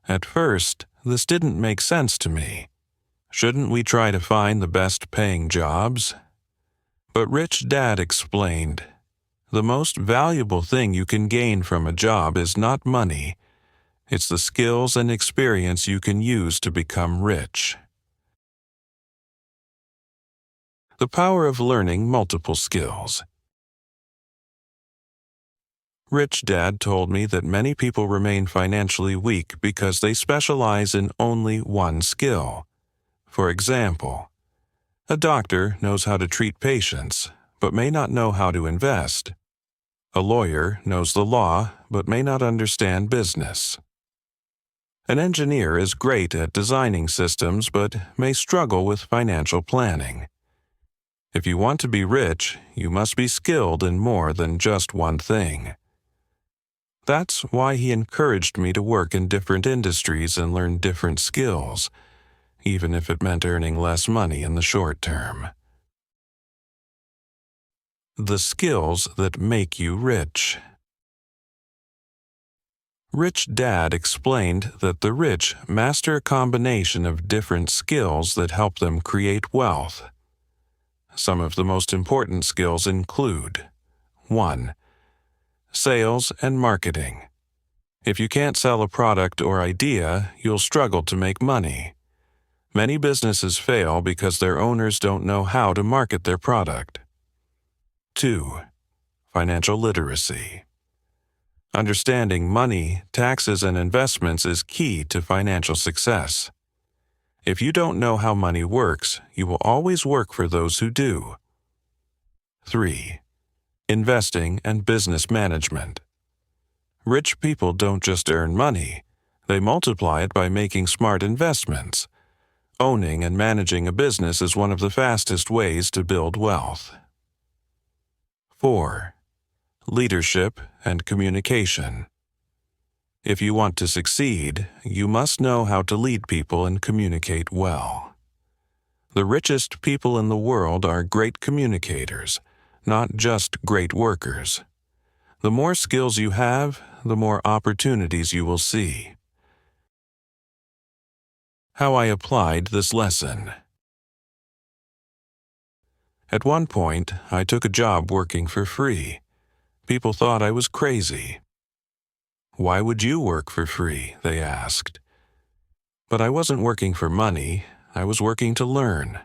At first, this didn't make sense to me. Shouldn't we try to find the best paying jobs? But Rich Dad explained, the most valuable thing you can gain from a job is not money. It's the skills and experience you can use to become rich. The power of learning multiple skills. Rich Dad told me that many people remain financially weak because they specialize in only one skill. For example, a doctor knows how to treat patients, but may not know how to invest. A lawyer knows the law but may not understand business. An engineer is great at designing systems but may struggle with financial planning. If you want to be rich, you must be skilled in more than just one thing. That's why he encouraged me to work in different industries and learn different skills, even if it meant earning less money in the short term. The skills that make you rich. Rich Dad explained that the rich master a combination of different skills that help them create wealth. Some of the most important skills include 1. Sales and marketing. If you can't sell a product or idea, you'll struggle to make money. Many businesses fail because their owners don't know how to market their product. 2. Financial literacy. Understanding money, taxes, and investments is key to financial success. If you don't know how money works, you will always work for those who do. 3. Investing and business management. Rich people don't just earn money, they multiply it by making smart investments. Owning and managing a business is one of the fastest ways to build wealth. 4. Leadership and communication. If you want to succeed, you must know how to lead people and communicate well. The richest people in the world are great communicators, not just great workers. The more skills you have, the more opportunities you will see. How I applied this lesson. At one point, I took a job working for free. People thought I was crazy. "Why would you work for free?" they asked. But I wasn't working for money, I was working to learn.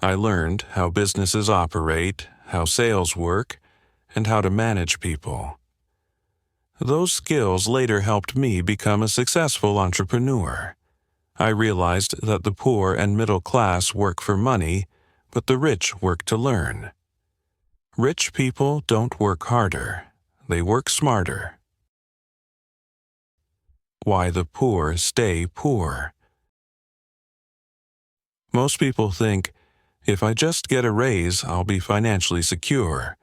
I learned how businesses operate, how sales work, and how to manage people. Those skills later helped me become a successful entrepreneur. I realized that the poor and middle class work for money, but the rich work to learn. Rich people don't work harder, they work smarter. Why the poor stay poor. Most people think, if I just get a raise, I'll be financially secure.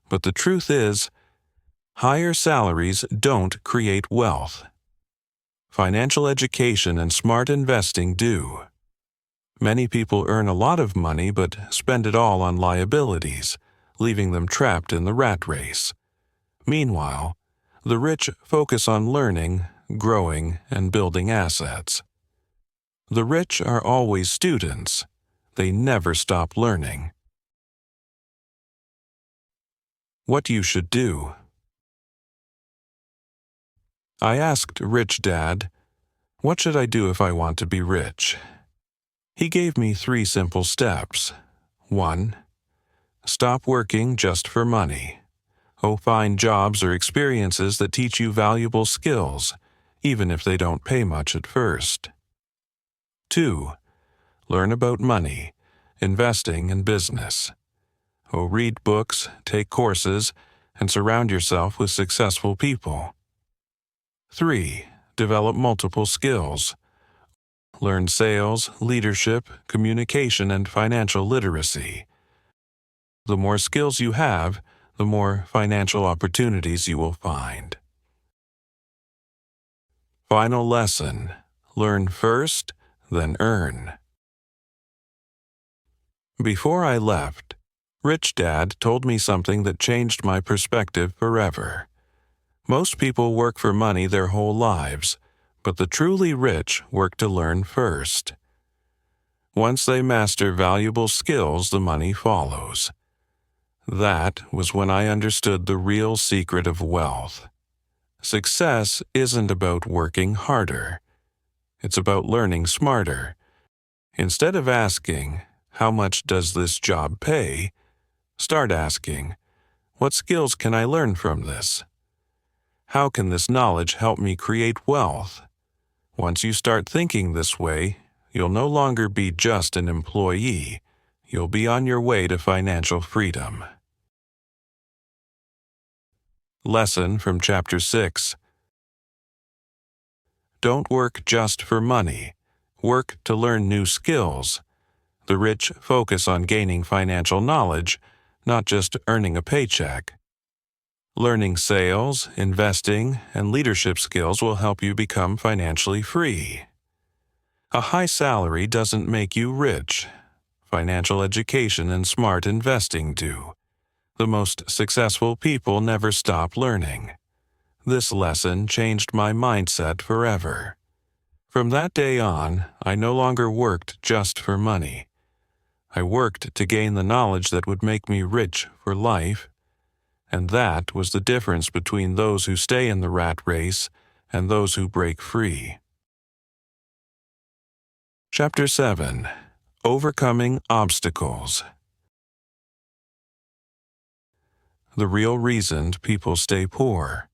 But the truth is, higher salaries don't create wealth. Financial education and smart investing do. Many people earn a lot of money but spend it all on liabilities, leaving them trapped in the rat race. Meanwhile, the rich focus on learning, growing, and building assets. The rich are always students. They never stop learning. What you should do. I asked Rich Dad, "What should I do if I want to be rich?" He gave me 3 simple steps. 1. Stop working just for money. Find jobs or experiences that teach you valuable skills, even if they don't pay much at first. 2. Learn about money, investing, and business. Read books, take courses, and surround yourself with successful people. 3. Develop multiple skills. Learn sales, leadership, communication, and financial literacy. The more skills you have, the more financial opportunities you will find. Final lesson. Learn first, then earn. Before I left, Rich Dad told me something that changed my perspective forever. Most people work for money their whole lives, but the truly rich work to learn first. Once they master valuable skills, the money follows. That was when I understood the real secret of wealth. Success isn't about working harder. It's about learning smarter. Instead of asking, "How much does this job pay?" start asking, "What skills can I learn from this? How can this knowledge help me create wealth?" Once you start thinking this way, you'll no longer be just an employee. You'll be on your way to financial freedom. Lesson from Chapter 6. Don't work just for money. Work to learn new skills. The rich focus on gaining financial knowledge, not just earning a paycheck. Learning sales, investing, and leadership skills will help you become financially free. A high salary doesn't make you rich. Financial education and smart investing do. The most successful people never stop learning. This lesson changed my mindset forever. From that day on, I no longer worked just for money. I worked to gain the knowledge that would make me rich for life, and that was the difference between those who stay in the rat race and those who break free. Chapter 7. Overcoming Obstacles. The real reason people stay poor.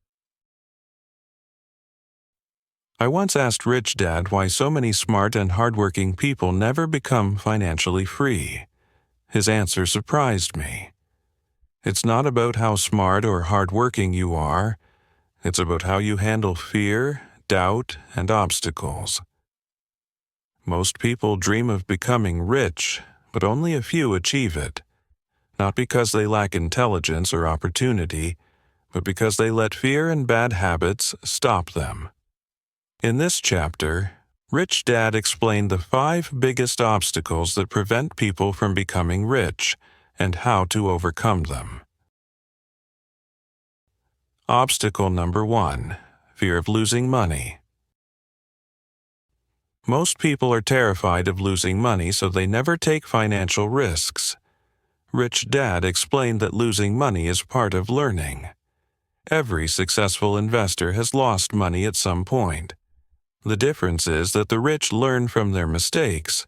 I once asked Rich Dad why so many smart and hardworking people never become financially free. His answer surprised me. It's not about how smart or hardworking you are. It's about how you handle fear, doubt, and obstacles. Most people dream of becoming rich, but only a few achieve it. Not because they lack intelligence or opportunity, but because they let fear and bad habits stop them. In this chapter, Rich Dad explained the 5 biggest obstacles that prevent people from becoming rich and how to overcome them. Obstacle number 1: fear of losing money. Most people are terrified of losing money, so they never take financial risks. Rich Dad explained that losing money is part of learning. Every successful investor has lost money at some point. The difference is that the rich learn from their mistakes,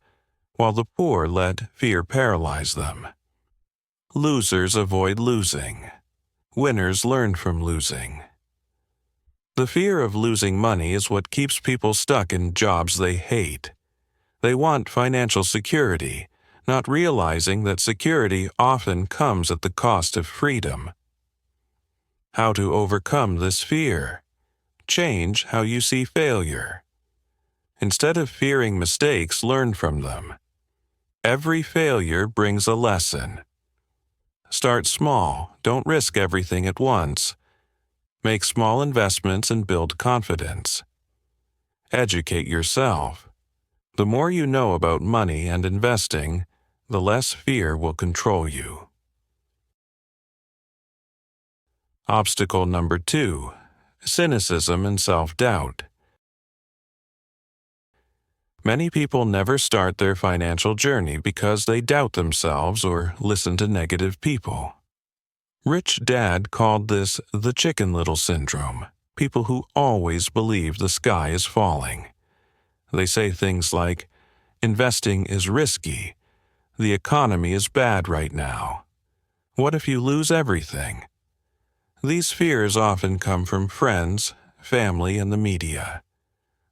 while the poor let fear paralyze them. Losers avoid losing. Winners learn from losing. The fear of losing money is what keeps people stuck in jobs they hate. They want financial security, not realizing that security often comes at the cost of freedom. How to overcome this fear? Change how you see failure. Instead of fearing mistakes, learn from them. Every failure brings a lesson. Start small, don't risk everything at once. Make small investments and build confidence. Educate yourself. The more you know about money and investing, the less fear will control you. Obstacle number 2: cynicism and self-doubt. Many people never start their financial journey because they doubt themselves or listen to negative people. Rich Dad called this the Chicken Little syndrome, people who always believe the sky is falling. They say things like, investing is risky, the economy is bad right now. What if you lose everything? These fears often come from friends, family, and the media.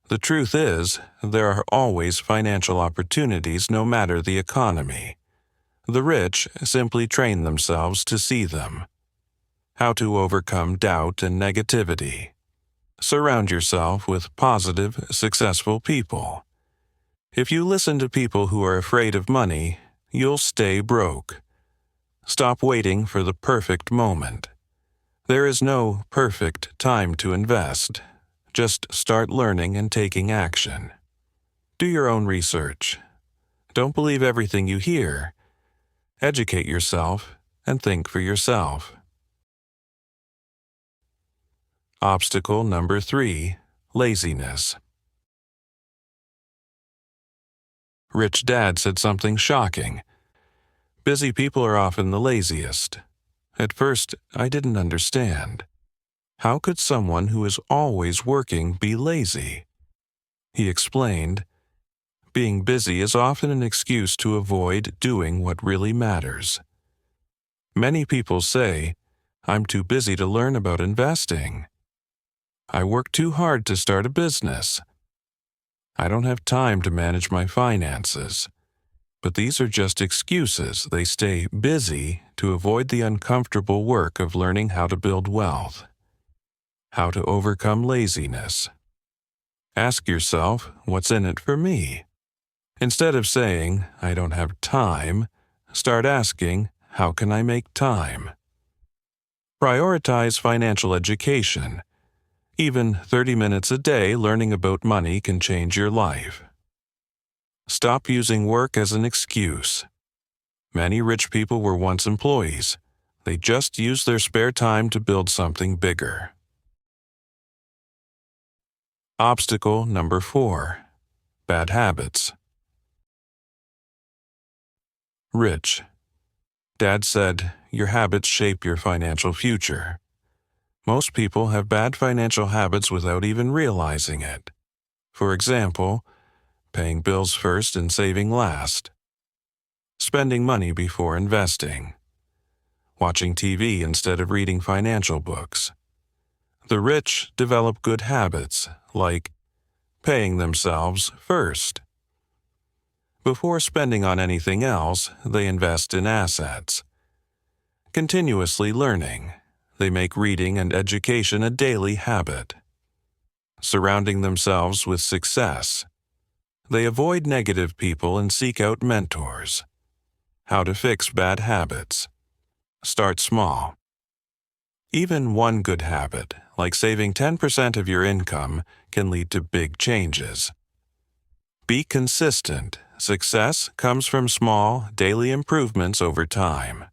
The truth is, there are always financial opportunities no matter the economy. The rich simply train themselves to see them. How to overcome doubt and negativity. Surround yourself with positive, successful people. If you listen to people who are afraid of money, you'll stay broke. Stop waiting for the perfect moment. There is no perfect time to invest. Just start learning and taking action. Do your own research. Don't believe everything you hear. Educate yourself and think for yourself. Obstacle number 3: laziness. Rich Dad said something shocking. Busy people are often the laziest. At first, I didn't understand. How could someone who is always working be lazy? He explained, being busy is often an excuse to avoid doing what really matters. Many people say, I'm too busy to learn about investing. I work too hard to start a business. I don't have time to manage my finances. But these are just excuses. They stay busy to avoid the uncomfortable work of learning how to build wealth. How to overcome laziness. Ask yourself, what's in it for me? Instead of saying, I don't have time, start asking, how can I make time? Prioritize financial education. Even 30 minutes a day learning about money can change your life. Stop using work as an excuse. Many rich people were once employees. They just used their spare time to build something bigger. Obstacle number 4. Bad habits. Rich. Dad said, your habits shape your financial future. Most people have bad financial habits without even realizing it. For example, paying bills first and saving last. Spending money before investing. Watching TV instead of reading financial books. The rich develop good habits, like paying themselves first. Before spending on anything else, they invest in assets. Continuously learning. They make reading and education a daily habit. Surrounding themselves with success. They avoid negative people and seek out mentors. How to fix bad habits. Start small. Even one good habit, like saving 10% of your income, can lead to big changes. Be consistent. Success comes from small, daily improvements over time.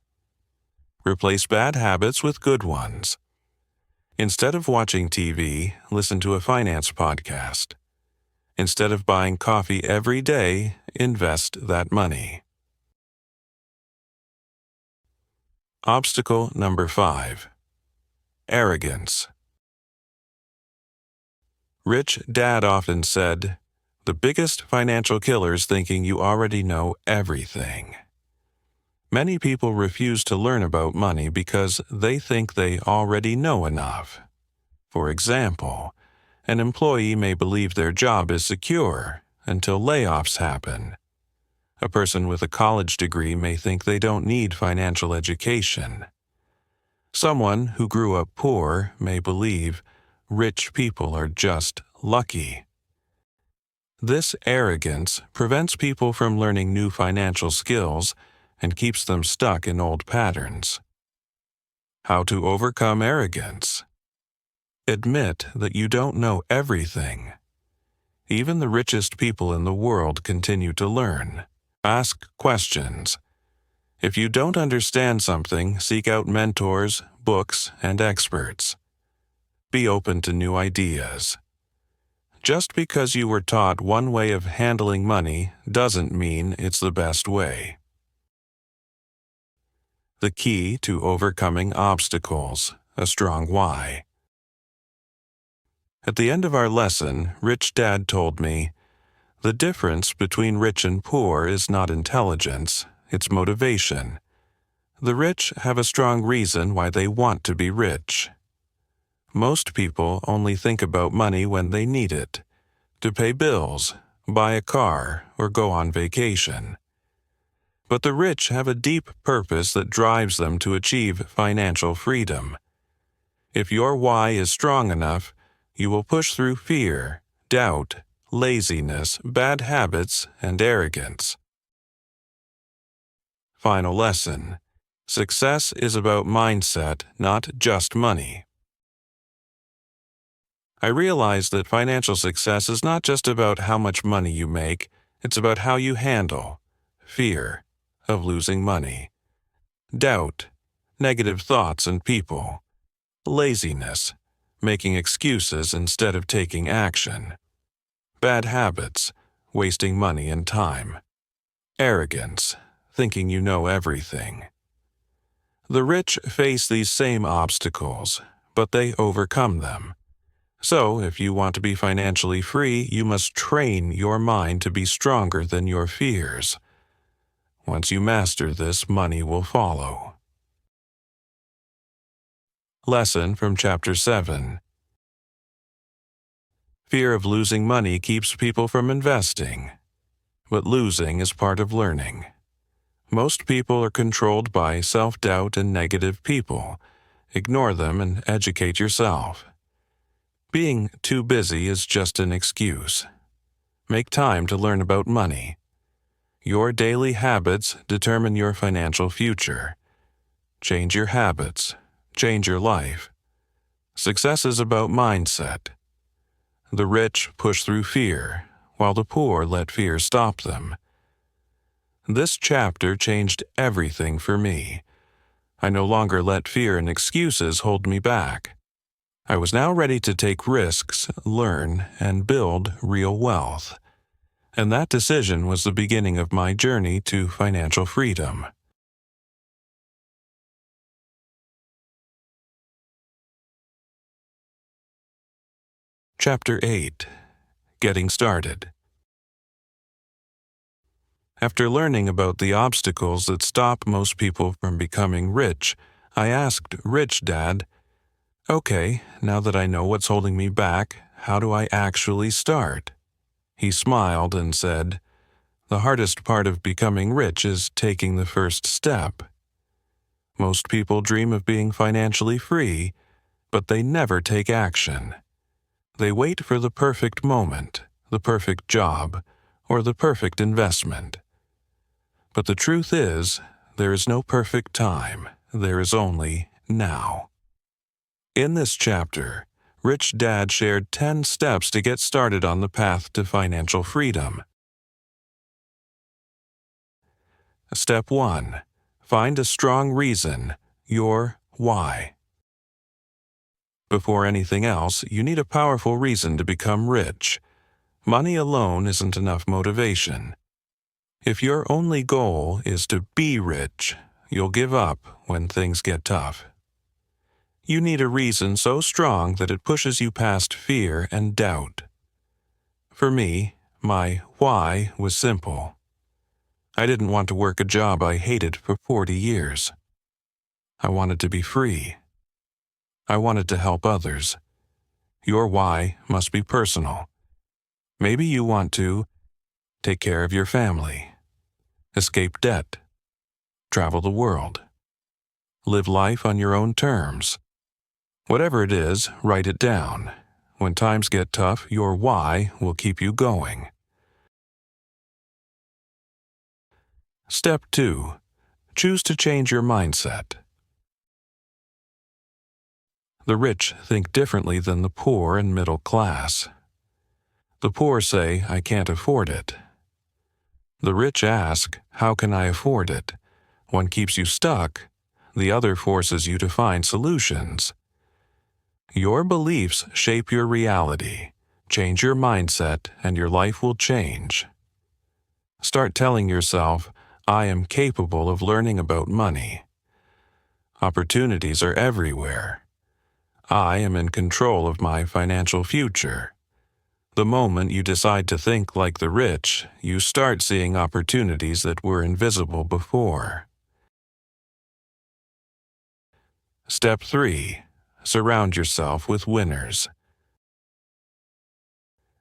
Replace bad habits with good ones. Instead of watching TV, listen to a finance podcast. Instead of buying coffee every day, invest that money. Obstacle number 5. Arrogance. Rich Dad often said, the biggest financial killer is thinking you already know everything. Many people refuse to learn about money because they think they already know enough. For example, an employee may believe their job is secure until layoffs happen. A person with a college degree may think they don't need financial education. Someone who grew up poor may believe rich people are just lucky. This arrogance prevents people from learning new financial skills and keeps them stuck in old patterns. How to overcome arrogance. Admit that you don't know everything. Even the richest people in the world continue to learn. Ask questions. If you don't understand something, seek out mentors, books, and experts. Be open to new ideas. Just because you were taught one way of handling money doesn't mean it's the best way. The key to overcoming obstacles, a strong why. At the end of our lesson, Rich Dad told me, the difference between rich and poor is not intelligence, it's motivation. The rich have a strong reason why they want to be rich. Most people only think about money when they need it, to pay bills, buy a car, or go on vacation. But the rich have a deep purpose that drives them to achieve financial freedom. If your why is strong enough, you will push through fear, doubt, laziness, bad habits, and arrogance. Final lesson. Success is about mindset, not just money. I realized that financial success is not just about how much money you make, it's about how you handle fear of losing money, doubt, negative thoughts and people, laziness, making excuses instead of taking action, bad habits, wasting money and time, arrogance, thinking you know everything. The rich face these same obstacles, but they overcome them. So, if you want to be financially free, you must train your mind to be stronger than your fears. Once you master this, money will follow. Lesson from Chapter 7. Fear of losing money keeps people from investing, but losing is part of learning. Most people are controlled by self-doubt and negative people. Ignore them and educate yourself. Being too busy is just an excuse. Make time to learn about money. Your daily habits determine your financial future. Change your habits. Change your life. Success is about mindset. The rich push through fear, while the poor let fear stop them. This chapter changed everything for me. I no longer let fear and excuses hold me back. I was now ready to take risks, learn, and build real wealth. And that decision was the beginning of my journey to financial freedom. Chapter 8. Getting Started. After learning about the obstacles that stop most people from becoming rich, I asked Rich Dad, "Okay, now that I know what's holding me back, how do I actually start?" He smiled and said, "The hardest part of becoming rich is taking the first step. Most people dream of being financially free, but they never take action. They wait for the perfect moment, the perfect job, or the perfect investment. But the truth is, there is no perfect time. There is only now." In this chapter, Rich Dad shared 10 steps to get started on the path to financial freedom. Step 1. Find a strong reason, your why. Before anything else, you need a powerful reason to become rich. Money alone isn't enough motivation. If your only goal is to be rich, you'll give up when things get tough. You need a reason so strong that it pushes you past fear and doubt. For me, my why was simple. I didn't want to work a job I hated for 40 years. I wanted to be free. I wanted to help others. Your why must be personal. Maybe you want to take care of your family, escape debt, travel the world, live life on your own terms. Whatever it is, write it down. When times get tough, your why will keep you going. Step 2. Choose to change your mindset. The rich think differently than the poor and middle class. The poor say, "I can't afford it." The rich ask, "How can I afford it?" One keeps you stuck, the other forces you to find solutions. Your beliefs shape your reality. Change your mindset, and your life will change. Start telling yourself, "I am capable of learning about money." Opportunities are everywhere. I am in control of my financial future. The moment you decide to think like the rich, you start seeing opportunities that were invisible before. Step 3. Surround yourself with winners.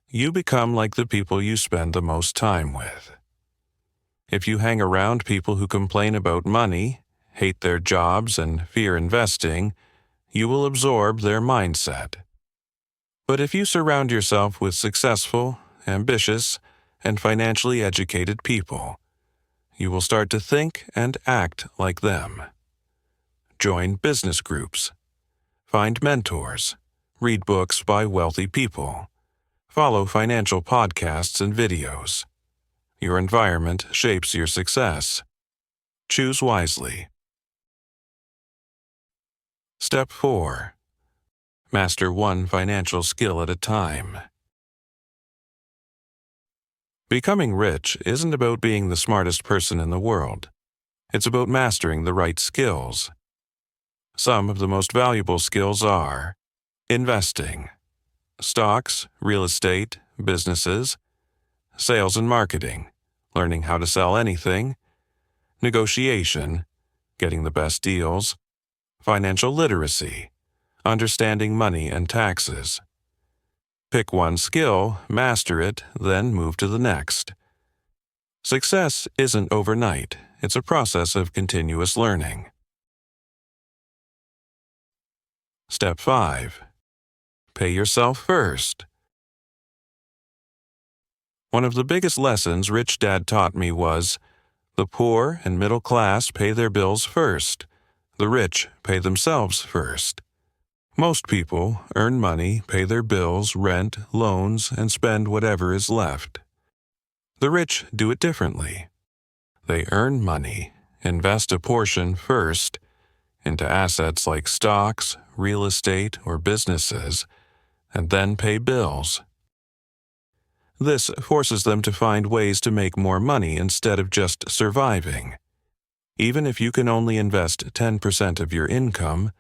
You become like the people you spend the most time with. If you hang around people who complain about money, hate their jobs, and fear investing, you will absorb their mindset. But if you surround yourself with successful, ambitious, and financially educated people, you will start to think and act like them. Join business groups. Find mentors. Read books by wealthy people. Follow financial podcasts and videos. Your environment shapes your success. Choose wisely. Step 4. Master one financial skill at a time. Becoming rich isn't about being the smartest person in the world. It's about mastering the right skills. Some of the most valuable skills are investing, stocks, real estate, businesses, sales and marketing, learning how to sell anything, negotiation, getting the best deals, financial literacy, understanding money and taxes. Pick one skill, master it, then move to the next. Success isn't overnight. It's a process of continuous learning. Step 5. pay yourself first. One of the biggest lessons Rich Dad taught me was, the poor and middle class pay their bills first. The rich pay themselves first. Most people earn money, pay their bills, rent, loans, and spend whatever is left. The rich do it differently. They earn money, invest a portion first into assets like stocks, real estate, or businesses, and then pay bills. This forces them to find ways to make more money instead of just surviving. Even if you can only invest 10% of your income,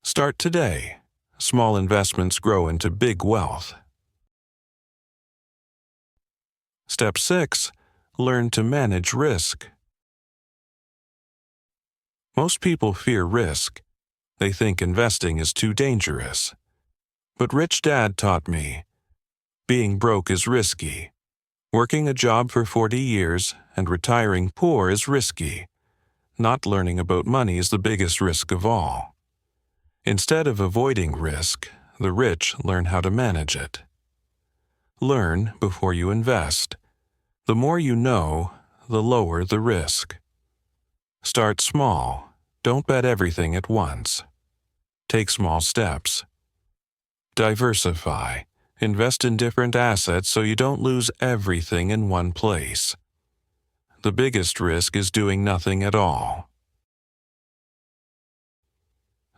start today. Small investments grow into big wealth. Step 6. Learn to manage risk. Most people fear risk. They think investing is too dangerous. But Rich Dad taught me, being broke is risky. Working a job for 40 years and retiring poor is risky. Not learning about money is the biggest risk of all. Instead of avoiding risk, the rich learn how to manage it. Learn before you invest. The more you know, the lower the risk. Start small. Don't bet everything at once. Take small steps. Diversify. Invest in different assets so you don't lose everything in one place. The biggest risk is doing nothing at all.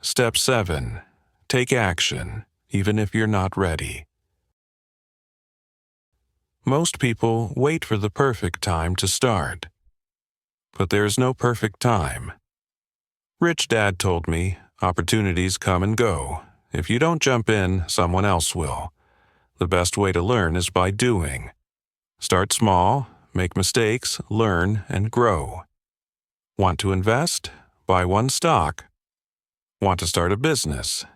Step 7. Take action, even if you're not ready. Most people wait for the perfect time to start. But there is no perfect time. Rich Dad told me, opportunities come and go. If you don't jump in, someone else will. The best way to learn is by doing. Start small, make mistakes, learn, and grow. Want to invest? Buy one stock. Want to start a business?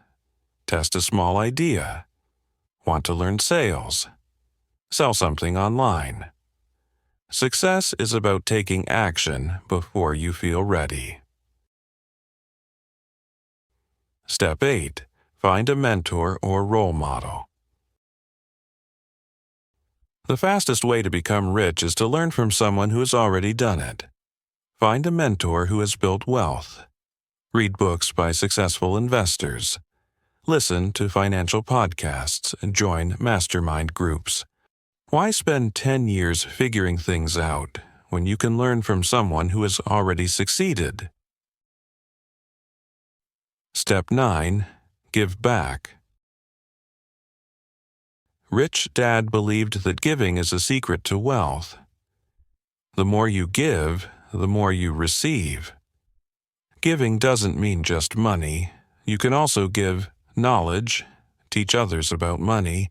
Test a small idea. Want to learn sales? Sell something online. Success is about taking action before you feel ready. Step 8. Find a mentor or role model. The fastest way to become rich is to learn from someone who has already done it. Find a mentor who has built wealth. Read books by successful investors. Listen to financial podcasts and join mastermind groups. Why spend 10 years figuring things out when you can learn from someone who has already succeeded? Step 9. Give back. Rich Dad believed that giving is a secret to wealth. The more you give, the more you receive. Giving doesn't mean just money. You can also give knowledge, teach others about money,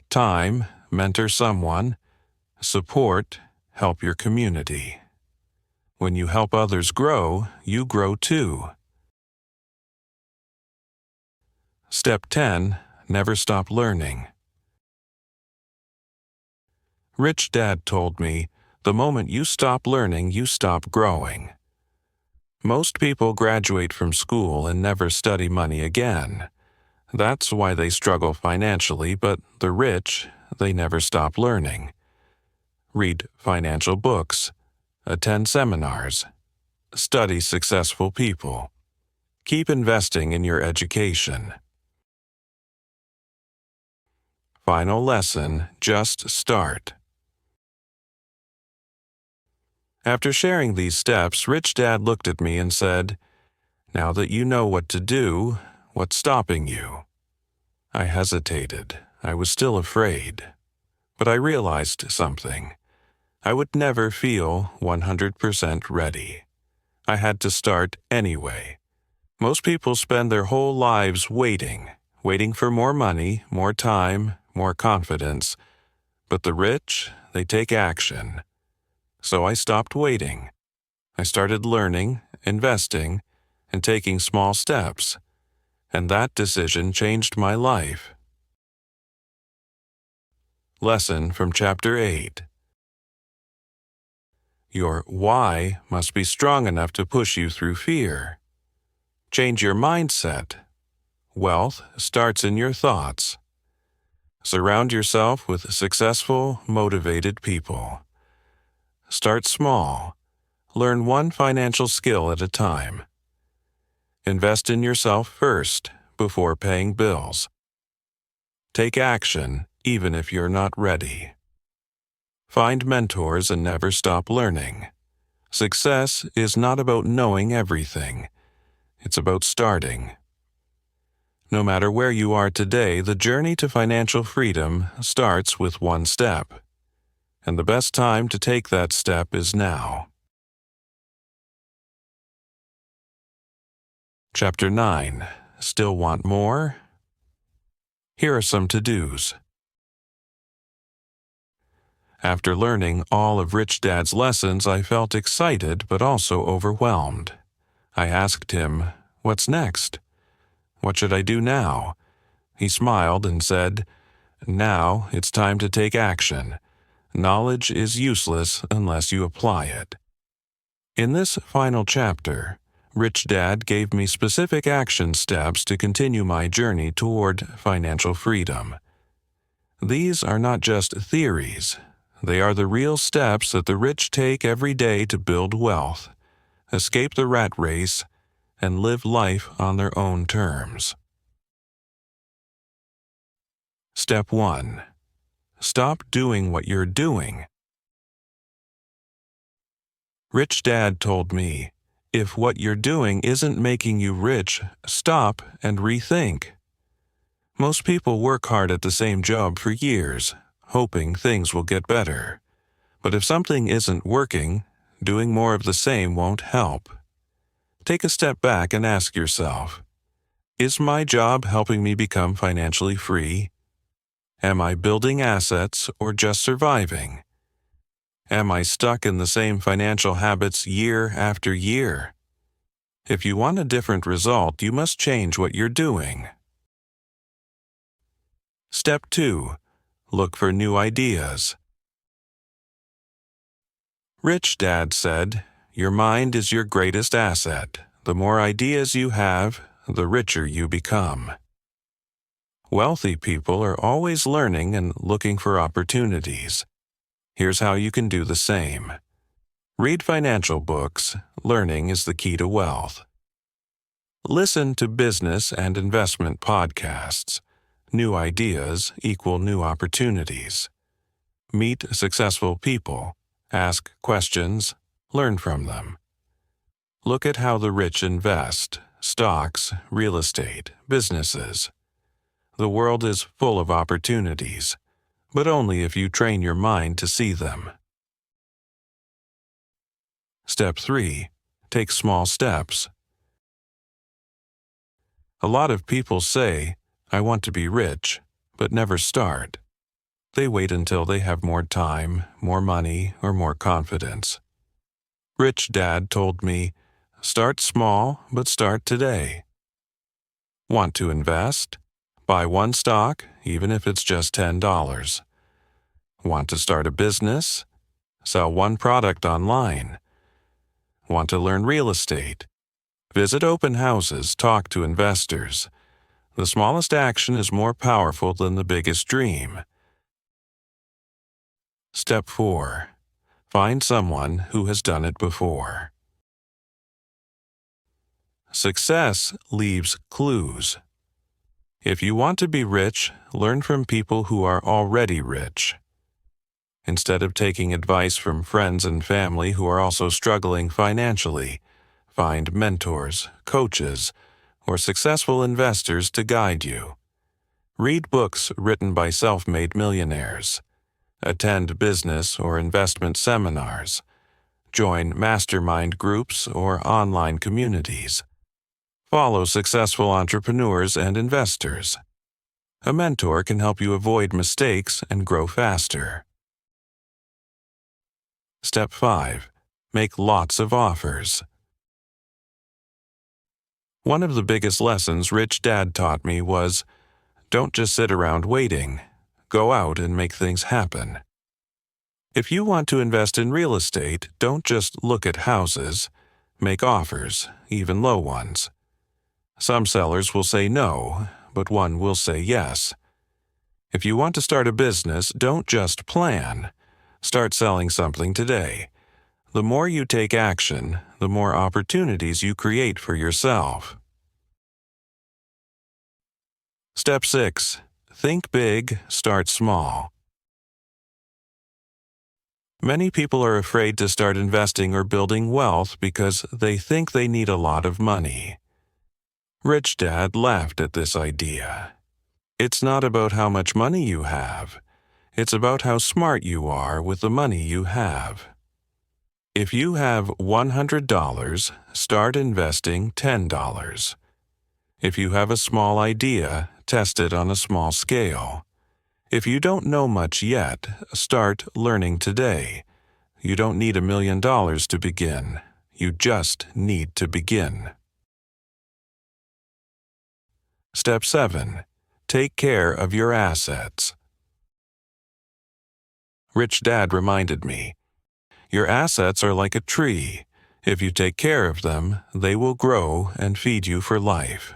time, mentor someone, support, help your community. When you help others grow, you grow too. Step 10. Never stop learning. Rich Dad told me, the moment you stop learning, you stop growing. Most people graduate from school and never study money again. That's why they struggle financially, but the rich, they never stop learning. Read financial books, attend seminars, study successful people. Keep investing in your education. Final lesson, just start. After sharing these steps, Rich Dad looked at me and said, "Now that you know what to do, what's stopping you?" I hesitated. I was still afraid. But I realized something. I would never feel 100% ready. I had to start anyway. Most people spend their whole lives waiting for more money, more time, more confidence. But the rich, they take action. So I stopped waiting. I started learning, investing, and taking small steps. And that decision changed my life. Lesson from Chapter 8. Your why must be strong enough to push you through fear. Change your mindset. Wealth starts in your thoughts. Surround yourself with successful, motivated people. Start small. Learn one financial skill at a time. Invest in yourself first before paying bills. Take action even if you're not ready. Find mentors and never stop learning. Success is not about knowing everything. It's about starting. No matter where you are today, the journey to financial freedom starts with one step. And the best time to take that step is now. Chapter 9. Still want more? Here are some to-dos. After learning all of Rich Dad's lessons, I felt excited but also overwhelmed. I asked him, "What's next? What should I do now?" He smiled and said, "Now it's time to take action. Knowledge is useless unless you apply it." In this final chapter, Rich Dad gave me specific action steps to continue my journey toward financial freedom. These are not just theories. They are the real steps that the rich take every day to build wealth, escape the rat race, and live life on their own terms. Step 1. Stop doing what you're doing. Rich Dad told me, if what you're doing isn't making you rich, stop and rethink. Most people work hard at the same job for years, hoping things will get better. But if something isn't working, doing more of the same won't help. Take a step back and ask yourself, is my job helping me become financially free? Am I building assets or just surviving? Am I stuck in the same financial habits year after year? If you want a different result, you must change what you're doing. Step 2. Look for new ideas. Rich Dad said, "Your mind is your greatest asset. The more ideas you have, the richer you become." Wealthy people are always learning and looking for opportunities. Here's how you can do the same. Read financial books. Learning is the key to wealth. Listen to business and investment podcasts. New ideas equal new opportunities. Meet successful people. Ask questions. Learn from them. Look at how the rich invest: stocks, real estate, businesses. The world is full of opportunities, but only if you train your mind to see them. Step 3. Take small steps. A lot of people say, "I want to be rich," but never start. They wait until they have more time, more money, or more confidence. Rich Dad told me, start small, but start today. Want to invest? Buy one stock, even if it's just $10. Want to start a business? Sell one product online. Want to learn real estate? Visit open houses, talk to investors. The smallest action is more powerful than the biggest dream. Step 4. Find someone who has done it before. Success leaves clues. If you want to be rich, learn from people who are already rich. Instead of taking advice from friends and family who are also struggling financially, find mentors, coaches, or successful investors to guide you. Read books written by self-made millionaires. Attend business or investment seminars. Join mastermind groups or online communities. Follow successful entrepreneurs and investors. A mentor can help you avoid mistakes and grow faster. Step 5. Make lots of offers. One of the biggest lessons Rich Dad taught me was, don't just sit around waiting. Go out and make things happen. If you want to invest in real estate, don't just look at houses. Make offers, even low ones. Some sellers will say no, but one will say yes. If you want to start a business, don't just plan. Start selling something today. The more you take action, the more opportunities you create for yourself. Step 6. Think big, start small. Many people are afraid to start investing or building wealth because they think they need a lot of money. Rich Dad laughed at this idea. It's not about how much money you have. It's about how smart you are with the money you have. If you have $100, start investing $10. If you have a small idea, test it on a small scale. If you don't know much yet, start learning today. You don't need $1 million to begin. You just need to begin. Step 7. Take care of your assets. Rich Dad reminded me, your assets are like a tree. If you take care of them, they will grow and feed you for life.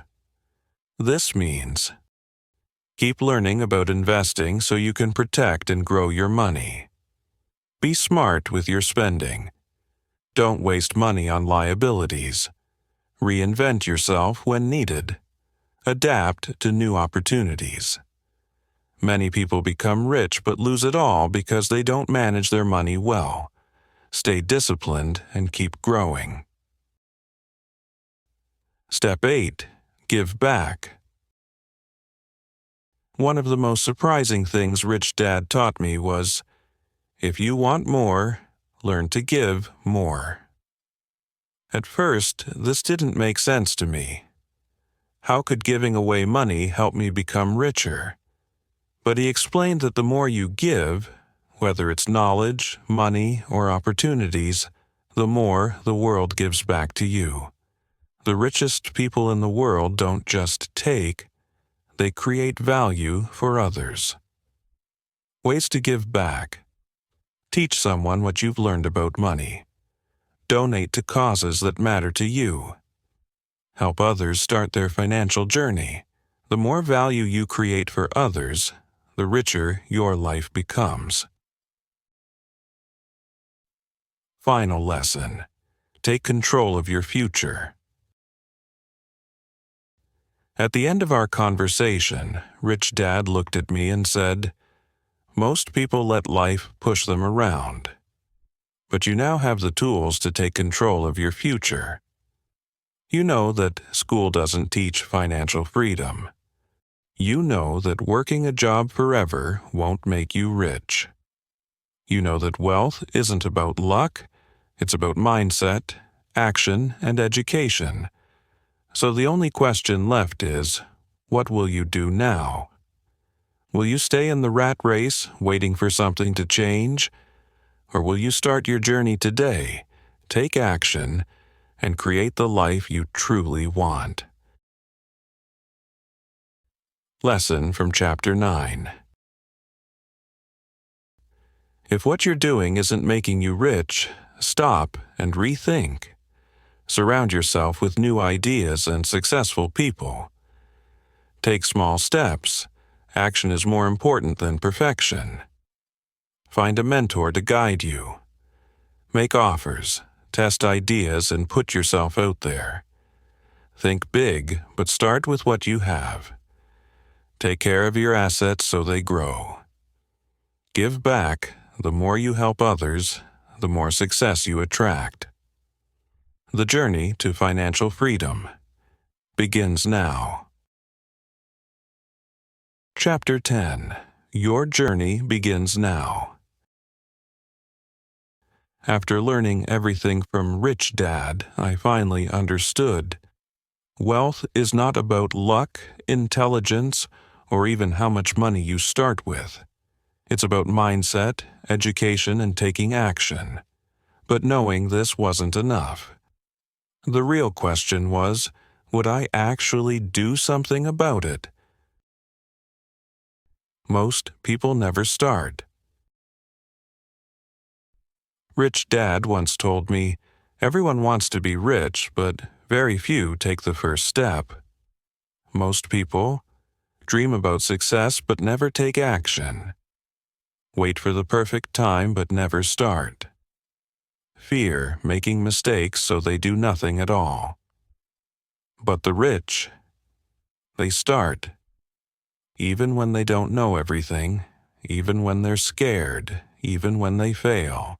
This means keep learning about investing so you can protect and grow your money. Be smart with your spending. Don't waste money on liabilities. Reinvent yourself when needed. Adapt to new opportunities. Many people become rich but lose it all because they don't manage their money well. Stay disciplined and keep growing. Step 8. Give back. One of the most surprising things Rich Dad taught me was, if you want more, learn to give more. At first, this didn't make sense to me. How could giving away money help me become richer? But he explained that the more you give, whether it's knowledge, money, or opportunities, the more the world gives back to you. The richest people in the world don't just take, they create value for others. Ways to give back. Teach someone what you've learned about money. Donate to causes that matter to you. Help others start their financial journey. The more value you create for others, the richer your life becomes. Final lesson. Take control of your future. At the end of our conversation, Rich Dad looked at me and said, most people let life push them around. But you now have the tools to take control of your future. You know that school doesn't teach financial freedom. You know that working a job forever won't make you rich. You know that wealth isn't about luck, it's about mindset, action, and education. So the only question left is, what will you do now? Will you stay in the rat race, waiting for something to change? Or will you start your journey today, take action, and create the life you truly want? Lesson from Chapter 9. If what you're doing isn't making you rich, stop and rethink. Surround yourself with new ideas and successful people. Take small steps. Action is more important than perfection. Find a mentor to guide you. Make offers, test ideas, and put yourself out there. Think big, but start with what you have. Take care of your assets so they grow. Give back. The more you help others, the more success you attract. The journey to financial freedom begins now. Chapter 10. Your journey begins now. After learning everything from Rich Dad, I finally understood. Wealth is not about luck, intelligence, or even how much money you start with. It's about mindset, education, and taking action. But knowing this wasn't enough. The real question was, would I actually do something about it? Most people never start. Rich Dad once told me, everyone wants to be rich, but very few take the first step. most people, dream about success but never take action. Wait for the perfect time but never start. Fear making mistakes so they do nothing at all. But the rich, they start. Even when they don't know everything, even when they're scared, even when they fail.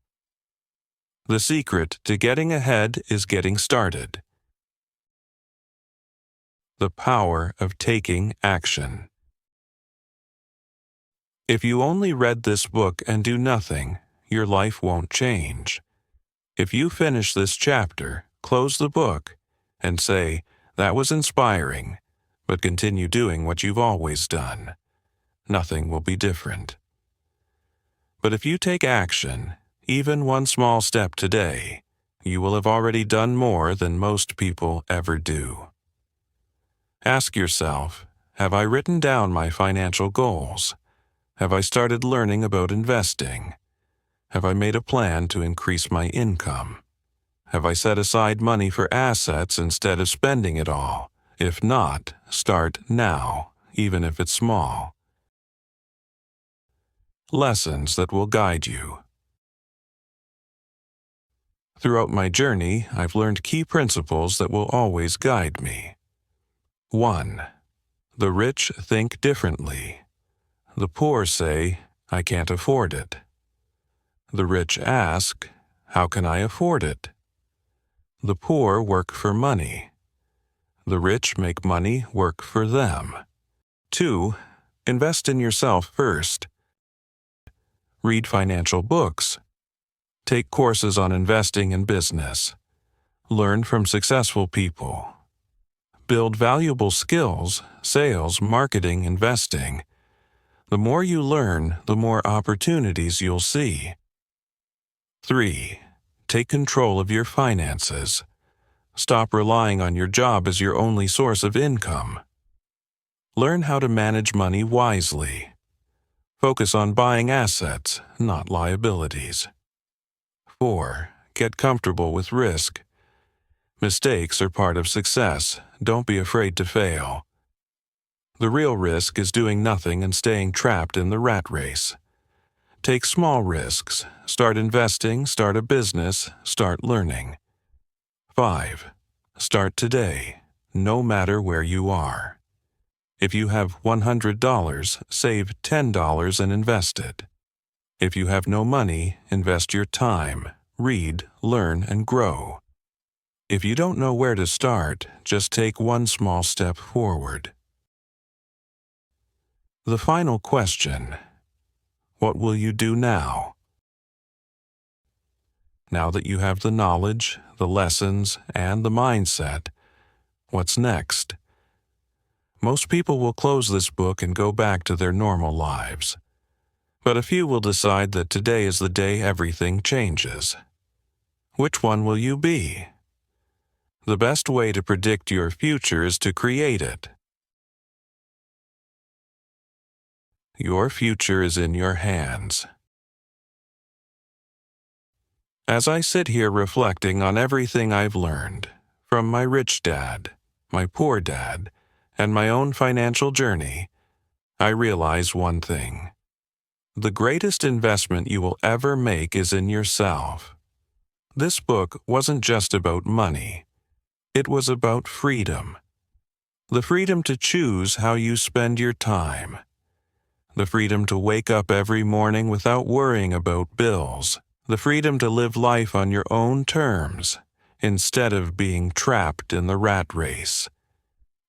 The secret to getting ahead is getting started. The power of taking action. If you only read this book and do nothing, your life won't change. If you finish this chapter, close the book, and say, "That was inspiring," but continue doing what you've always done, nothing will be different. But if you take action, even one small step today, you will have already done more than most people ever do. Ask yourself, have I written down my financial goals? Have I started learning about investing? Have I made a plan to increase my income? Have I set aside money for assets instead of spending it all? If not, start now, even if it's small. Lessons that will guide you. Throughout my journey, I've learned key principles that will always guide me. 1. The rich think differently. The poor say, "I can't afford it." The rich ask, "How can I afford it?" The poor work for money. The rich make money work for them. 2. Invest in yourself first. Read financial books. Take courses on investing and business. Learn from successful people. Build valuable skills, sales, marketing, investing. The more you learn, the more opportunities you'll see. 3. Take control of your finances. Stop relying on your job as your only source of income. Learn how to manage money wisely. Focus on buying assets, not liabilities. 4. Get comfortable with risk. Mistakes are part of success. Don't be afraid to fail. The real risk is doing nothing and staying trapped in the rat race. Take small risks. Start investing, start a business, start learning. 5. Start today, no matter where you are. If you have $100, save $10 and invest it. If you have no money, invest your time, read, learn, and grow. If you don't know where to start, just take one small step forward. The final question: what will you do now? Now that you have the knowledge, the lessons, and the mindset, what's next? Most people will close this book and go back to their normal lives. But a few will decide that today is the day everything changes. Which one will you be? The best way to predict your future is to create it. Your future is in your hands. As I sit here reflecting on everything I've learned, from my rich dad, my poor dad, and my own financial journey, I realize one thing. The greatest investment you will ever make is in yourself. This book wasn't just about money. It was about freedom. The freedom to choose how you spend your time. The freedom to wake up every morning without worrying about bills. The freedom to live life on your own terms, instead of being trapped in the rat race.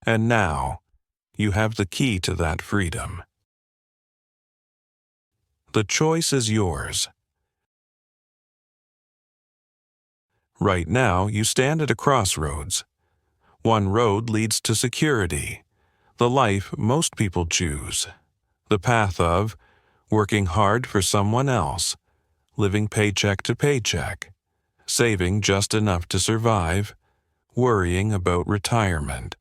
And now, you have the key to that freedom. The choice is yours. Right now, you stand at a crossroads. One road leads to security, the life most people choose. The path of working hard for someone else, living paycheck to paycheck, saving just enough to survive, worrying about retirement.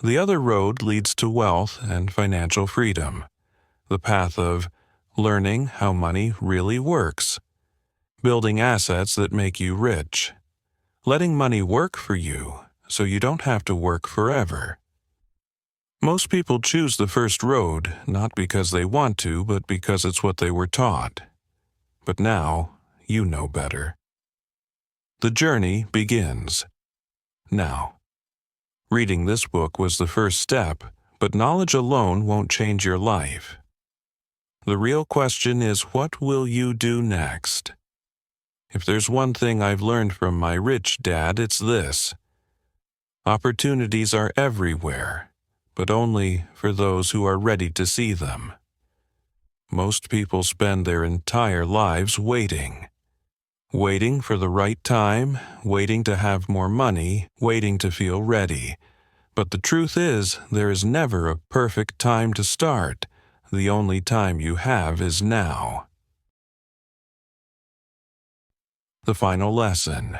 The other road leads to wealth and financial freedom, the path of learning how money really works, building assets that make you rich, letting money work for you so you don't have to work forever. Most people choose the first road not because they want to, but because it's what they were taught. But now, you know better. The journey begins now. Reading this book was the first step, but knowledge alone won't change your life. The real question is, what will you do next? If there's one thing I've learned from my rich dad, it's this. Opportunities are everywhere, but only for those who are ready to see them. Most people spend their entire lives waiting. Waiting for the right time, waiting to have more money, waiting to feel ready. But the truth is, there is never a perfect time to start. The only time you have is now. The final lesson.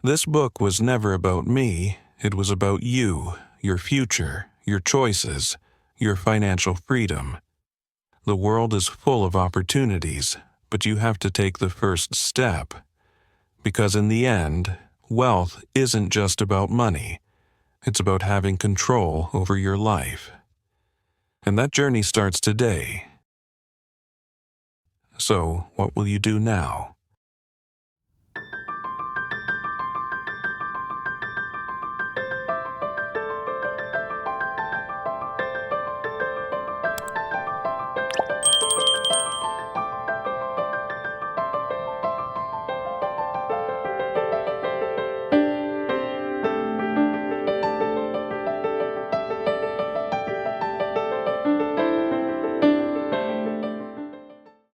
This book was never about me. It was about you, your future, your choices, your financial freedom. The world is full of opportunities, but you have to take the first step. Because in the end, wealth isn't just about money. It's about having control over your life. And that journey starts today. So, what will you do now?